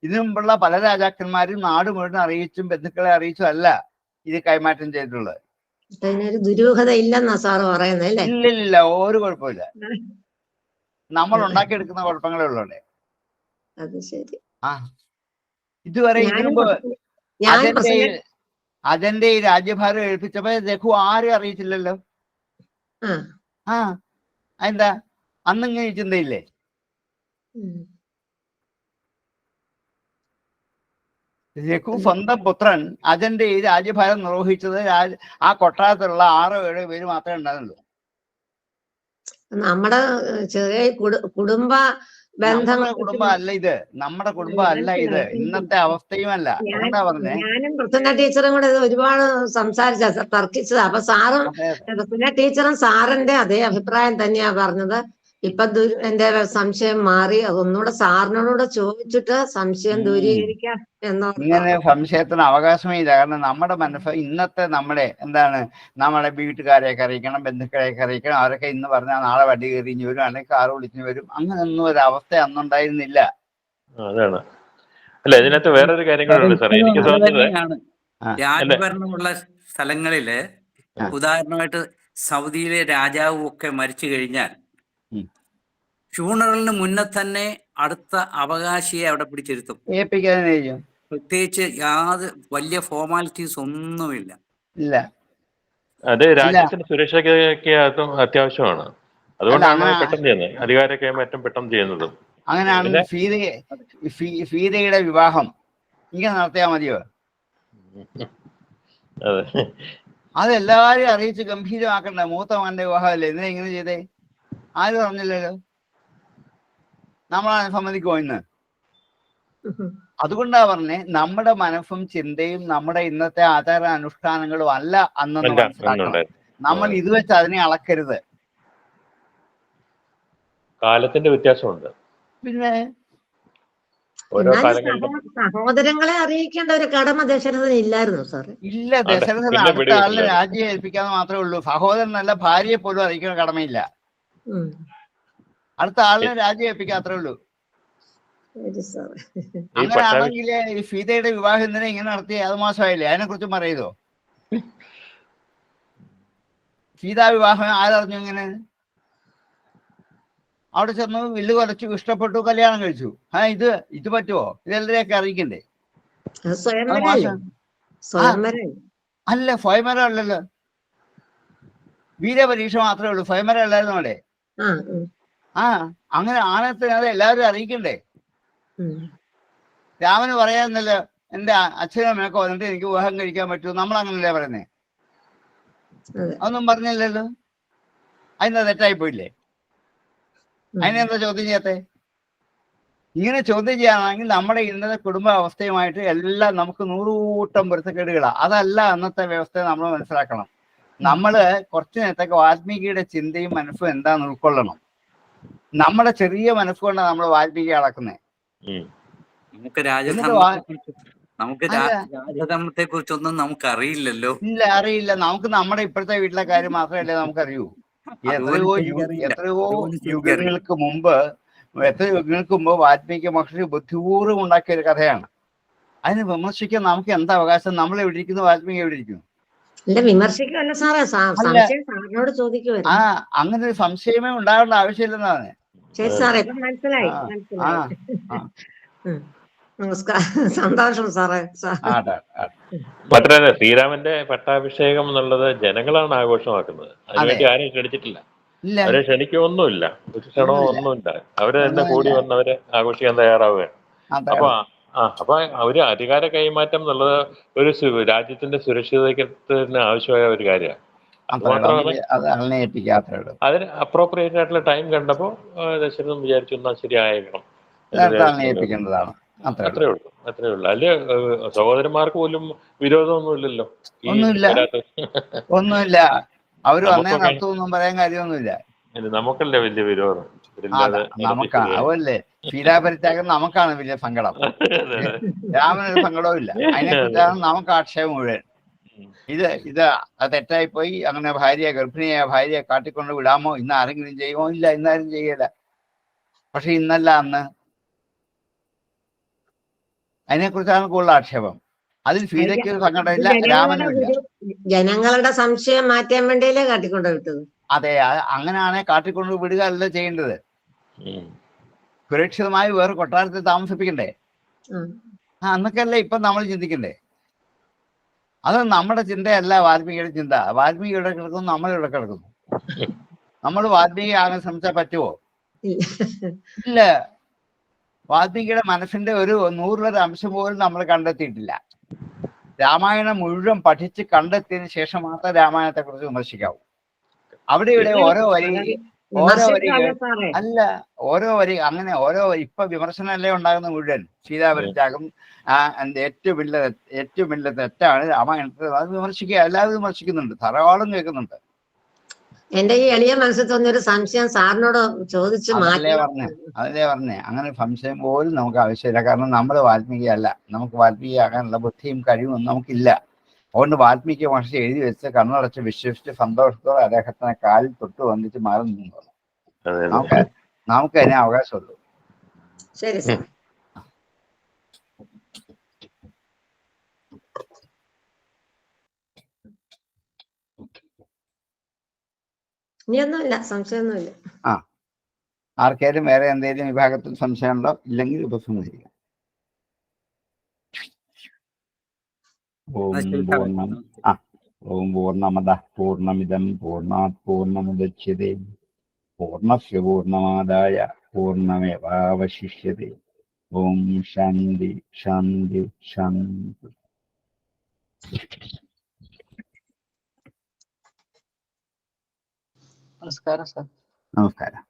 ഇതിനു മുമ്പുള്ള പല രാജാക്കന്മാരും നാട് മുഴുവൻ അറിയിച്ചും ബന്ധുക്കളെ അറിയിച്ചും അല്ല ഇത് കൈമാറ്റം ചെയ്തിട്ടുള്ളത്. ദുരൂഹത ഇല്ലെന്നാ സാറ് പറയുന്നത്, അല്ലേ? ഇല്ലില്ല, ഒരു കുഴപ്പമില്ല. നമ്മൾ ഉണ്ടാക്കിയെടുക്കുന്ന കുഴപ്പങ്ങളേ ഉള്ളൂടെ. അത് ശരി. ആ ഇതുവരെ ഇതിനു മുമ്പ് അജന്റെ ഈ രാജ്യഭാരം ഏൽപ്പിച്ചപ്പോ രഘു ആരും അറിയിച്ചില്ലല്ലോ. ആ എന്താ അന്നിങ്ങനെ ചിന്തയില്ലേ? രഘു സ്വന്തം പുത്രൻ അജന്റെ ഈ രാജ്യഭാരം നിർവഹിച്ചത് ആ കൊട്ടാരത്തിലുള്ള 6-7 പേര് മാത്രമേ ഉണ്ടായിരുന്നുള്ളൂ. നമ്മുടെ ചെറിയ കുടുംബ ബന്ധങ്ങൾ കുടുംബം അല്ല ഇത്, നമ്മുടെ കുടുംബം അല്ല ഇത്, ഇന്നത്തെ അവസ്ഥയുമല്ല. എന്താ പറഞ്ഞേ? ഞാനും പ്രസന്ന ടീച്ചറും കൂടെ ഒരുപാട് സംസാരിച്ച തർക്കിച്ചത്. അപ്പൊ സാറും പ്രസന്ന ടീച്ചറും സാറിന്റെ അതേ അഭിപ്രായം തന്നെയാ പറഞ്ഞത്. ഇപ്പൊ എന്റെ സംശയം മാറി, അതൊന്നുകൂടെ സാറിനോടുകൂടെ ചോദിച്ചിട്ട് സംശയം ദൂരീകരിക്കാം എന്നോ. ഇങ്ങനെ സംശയത്തിന് അവകാശമേ ഇല്ല. കാരണം നമ്മുടെ മനസ്സ് ഇന്നത്തെ നമ്മുടെ വീട്ടുകാരെയൊക്കെ അറിയിക്കണം, ബന്ധുക്കളെയൊക്കെ അറിയിക്കണം. അവരൊക്കെ ഇന്ന് പറഞ്ഞാൽ നാളെ വണ്ടി കയറിഞ്ഞ് വരും, അല്ലെങ്കിൽ കാറ് വിളിച്ചു വരും. അങ്ങനെയൊന്നും ഒരു അവസ്ഥ അന്നുണ്ടായിരുന്നില്ല. അതാണ്. അല്ല, ഇതിനകത്ത് വേറൊരു കാര്യം കൂടെ സാറേ, എനിക്ക് തോന്നുന്നത് രാജഭരണമുള്ള സ്ഥലങ്ങളില് ഉദാഹരണമായിട്ട് സൗദിയിലെ രാജാവും ഒക്കെ മരിച്ചു കഴിഞ്ഞാൽ ഫ്യൂണറലിന് മുന്നേ തന്നെ അടുത്ത അവകാശിയെ അവിടെ പിടിച്ചിരുത്തും. പ്രത്യേകിച്ച് വലിയ ഫോർമാലിറ്റീസ് ഒന്നുമില്ല. അത് രാജ്യത്തിന്റെ സുരക്ഷയ്ക്ക് അത്യാവശ്യമാണ്. അതുകൊണ്ടാണ് പെട്ടെന്ന് ചെയ്യുന്നത്, അധികാര കൈമാറ്റം പെട്ടെന്ന് ചെയ്യുന്നതും. അങ്ങനെയാണ് ഫീദയുടെ വിവാഹം ഇങ്ങനെ നടത്തിയാൽ മതിയോ? അതെല്ലാരും അറിയിച്ച് ഗംഭീരമാക്കണ്ട. മൂത്ത മകന്റെ വിവാഹമല്ലേ, എന്തിനാ ഇങ്ങനെ ചെയ്തേ? ആരും പറഞ്ഞില്ലല്ലോ. നമ്മളാണ് സമ്മതിക്കുമോ ഇന്ന്? അതുകൊണ്ടാ പറഞ്ഞേ, നമ്മുടെ മനസ്സും ചിന്തയും നമ്മുടെ ഇന്നത്തെ ആചാര അനുഷ്ഠാനങ്ങളും അല്ല അന്നെന്ന് മനസ്സിലാക്കണം. നമ്മൾ ഇത് വെച്ച് അതിനെ അളക്കരുത്. കാലത്തിന്റെ വ്യത്യാസമുണ്ട്. പിന്നെ സഹോദരങ്ങളെ അറിയിക്കേണ്ട ഒരു കടമ ദശരഥന് ഇല്ലായിരുന്നു സാർ? ഇല്ല, ദശരഥന് അടുത്ത ആളിനെ രാജ്യം ഏൽപ്പിക്കാന്ന് മാത്രമേ ഉള്ളൂ. സഹോദരനല്ല, ഭാര്യയെ പോലും അറിയിക്കുന്ന കടമയില്ല. അടുത്ത ആളിനെ രാജ്യം ഏൽപ്പിക്കാത്രേ ഉള്ളൂ. അങ്ങനെയാണെങ്കിൽ ഈ സീതയുടെ വിവാഹം എന്തിനാ ഇങ്ങനെ നടത്തി? അത് മോശമായില്ലേ? അതിനെ കുറിച്ചും പറയുതോ? സീതാ വിവാഹം ആരറിഞ്ഞു? ഇങ്ങനെ അവിടെ ചെന്നു, വില്ല് കുറച്ചു, ഇഷ്ടപ്പെട്ടു, കല്യാണം കഴിച്ചു. ഇത് പറ്റുമോ? ഇതെല്ലാരെയൊക്കെ അറിയിക്കണ്ടേ? അല്ല, സ്വയംവരം അല്ലല്ലോ, വീരപരീക്ഷ മാത്രമേ ഉള്ളൂ. സ്വയംവരം അല്ലായിരുന്നു അവിടെ. അങ്ങനെ ആണത്തിന് അത് എല്ലാവരും അറിയിക്കണ്ടേ? രാമന് പറയാന്നല്ലോ, എന്റെ അച്ഛനും അമ്മയൊക്കെ വന്നിട്ട് എനിക്ക് വിവാഹം കഴിക്കാൻ പറ്റൂ, നമ്മൾ അങ്ങനല്ലേ പറയുന്നേ? അതൊന്നും പറഞ്ഞില്ലല്ലോ. അതിനെന്താ തെറ്റായി പോയില്ലേ? അതിനെന്താ ചോദ്യം ചെയ്യാത്തെ? ഇങ്ങനെ ചോദ്യം ചെയ്യാനാണെങ്കിൽ നമ്മുടെ ഇന്നത്തെ കുടുംബ അവസ്ഥയുമായിട്ട് എല്ലാം നമുക്ക് 100 കൂട്ടം പൊരുത്തക്കേടുകളാണ്. അതല്ല അന്നത്തെ വ്യവസ്ഥയെ നമ്മൾ മനസ്സിലാക്കണം. നമ്മള് കുറച്ചു നേരത്തേക്ക് വാൽമീകിയുടെ ചിന്തയും മനസ്സും എന്താന്ന് ഉൾക്കൊള്ളണം. നമ്മുടെ ചെറിയ മനസ്സുകൊണ്ടാണ് നമ്മൾ വാൽമീകി അളക്കുന്നത്. നമുക്ക് രാജധർമ്മത്തെ കുറിച്ചൊന്നും നമുക്ക് അറിയില്ലല്ലോ. ഇല്ല, അറിയില്ല. നമുക്ക് നമ്മുടെ ഇപ്പോഴത്തെ വീട്ടിലെ കാര്യം മാത്രമല്ലേ നമുക്കറിയൂ. എത്രയോ യുഗങ്ങൾക്ക് മുമ്പ് വാൽമീകി മഹർഷി ബുദ്ധിപൂർവ്വം ഉണ്ടാക്കിയ ഒരു കഥയാണ്. അതിനെ വിമർശിക്കാൻ നമുക്ക് എന്താ അവകാശം? നമ്മൾ എവിടെ ഇരിക്കുന്നു, വാൽമീകി എവിടെ ഇരിക്കുന്നു? അങ്ങനെ ഒരു സംശയമേ ഉണ്ടാവേണ്ട ആവശ്യമില്ലെന്നാണ്. സന്തോഷം സാറേ. മാത്രമല്ല, ശ്രീരാമന്റെ പട്ടാഭിഷേകം എന്നുള്ളത് ജനങ്ങളാണ് ആഘോഷമാക്കുന്നത്. അതിനുവേണ്ടി ആരെയും ക്ഷണിച്ചിട്ടില്ല, അവരെ ക്ഷണിക്കൊന്നുമില്ല, ഒരു ക്ഷണമോ ഒന്നുമില്ല. അവര് തന്നെ കൂടി വന്നവരെ ആഘോഷിക്കാൻ തയ്യാറാവുകയാണ്. അപ്പൊ ഒരു അധികാര കൈമാറ്റം എന്നുള്ളത് ഒരു രാജ്യത്തിന്റെ സുരക്ഷിതത്വത്തിന് ആവശ്യമായ ഒരു കാര്യമാണ്. അതിന് അപ്രോപ്രിയേറ്റ് ആയിട്ടുള്ള ടൈം കണ്ടപ്പോ ദശരഥൻ വിചാരിച്ചു എന്നാ ശരിയായേക്കണം. അത്രേ ഉള്ളൂ. അല്ലെ സഹോദരന്മാർക്ക് പോലും വിരോധമൊന്നുമില്ലല്ലോ. ഒന്നുമില്ല. അവര് പറയാൻ കാര്യമൊന്നുമില്ല. നമുക്കല്ലേ വലിയ വിരോധം. നമുക്കാണ് അതല്ലേ സീതാപരിത്യാഗം, നമുക്കാണ് വലിയ സങ്കടം. രാമനൊരു സങ്കടവും ഇല്ല. അതിനെക്കുറിച്ചാണ് നമുക്ക് ആക്ഷേപം മുഴുവൻ. ഇത് തെറ്റായി പോയി, അങ്ങനെ ഗർഭിണിയായ ഭാര്യയെ കാട്ടിക്കൊണ്ട് വിടാമോ? ഇന്ന് ആരെങ്കിലും ചെയ്യുമോ? ഇല്ല, ഇന്നാരും ചെയ്യല. പക്ഷെ ഇന്നല്ല അന്ന്. അതിനെക്കുറിച്ചാണ് കൂടുതൽ ആക്ഷേപം. അതിൽ സീതയ്ക്ക് സങ്കടമില്ല, രാമനുമില്ല. ജനങ്ങളുടെ സംശയം മാറ്റാൻ വേണ്ടിയല്ലേ കാട്ടിക്കൊണ്ട് വിട്ടത്? അതെ, അങ്ങനെയാണെ കാട്ടിക്കൊണ്ട് വിടുക അല്ല ചെയ്യേണ്ടത്. സുരക്ഷിതമായി വേറെ കൊട്ടാരത്തിൽ താമസിപ്പിക്കണ്ടേ? അന്നൊക്കെ അല്ലേ ഇപ്പൊ നമ്മൾ ചിന്തിക്കണ്ടേ? അത് നമ്മുടെ ചിന്തയല്ല വാൽമീകിയുടെ ചിന്ത. വാൽമീകി ഇവിടെ കിടക്കുന്നു, നമ്മൾ ഇവിടെ കിടക്കുന്നു. നമ്മൾ വാൽമീകി ആകാൻ ശ്രമിച്ചാൽ പറ്റുമോ? ഇല്ല. വാൽമീകിയുടെ മനസ്സിന്റെ ഒരു 100 അംശം പോലും നമ്മൾ കണ്ടെത്തിയിട്ടില്ല. രാമായണം മുഴുവൻ പഠിച്ച് കണ്ടെത്തിയതിനു ശേഷം മാത്രം രാമായണത്തെ കുറിച്ച് വിമർശിക്കാവൂ. അവിടെ ഇവിടെ ഓരോ വരി അല്ല, ഓരോ വരി അങ്ങനെ ഓരോ ഇപ്പൊ വിമർശനമല്ലേ ഉണ്ടാകുന്ന മുഴുവൻ. സീതാപരിത്യാഗം ഏറ്റവും വലിയ തെറ്റാണ് രാമായണത്തിൽ. അത് വിമർശിക്കുക, എല്ലാവരും വിമർശിക്കുന്നുണ്ട്, ധാരാളം കേൾക്കുന്നുണ്ട്. എന്റെ ഈ എളിയ മനസ്സിൽ തോന്നിയൊരു സംശയം സാറിനോട് ചോദിച്ചു അതല്ലേ പറഞ്ഞേ അങ്ങനെ സംശയം പോലും നമുക്ക് ആവശ്യമില്ല. കാരണം നമ്മൾ വാൽമീകി അല്ല, നമുക്ക് വാൽമീകി ആകാനുള്ള ബുദ്ധിയും കഴിവും നമുക്കില്ല. അതുകൊണ്ട് വാൽമീകി മഹർഷി എഴുതി വെച്ച് കണ്ണടച്ച് വിശ്വസിച്ച് സന്തോഷത്തോടെ അദ്ദേഹത്തിനെ കാലിൽ തൊട്ട് വന്നിട്ട് മാറി നിന്നു. നമുക്ക് അതിനെ അവകാശമുള്ളൂ. ശരി സാർ. ഇനിയൊന്നുമില്ല, സംശയമൊന്നുമില്ല. ആർക്കേലും വേറെ എന്തെങ്കിലും വിഭാഗത്തിൽ സംശയമുണ്ടോ? ഇല്ലെങ്കിൽ ഉപസംഹരിക്കാം. ഓം പൂർണ്ണമദഃ പൂർണ്ണമിദം പൂർണ്ണാത് പൂർണ്ണമുദച്യതേ പൂർണ്ണസ്യ പൂർണ്ണമാദായ പൂർണ്ണമേവാവശിഷ്യതേ. ഓം ശാന്തി ശാന്തി ശാന്തി. നമസ്കാരം സാർ. നമസ്കാരം.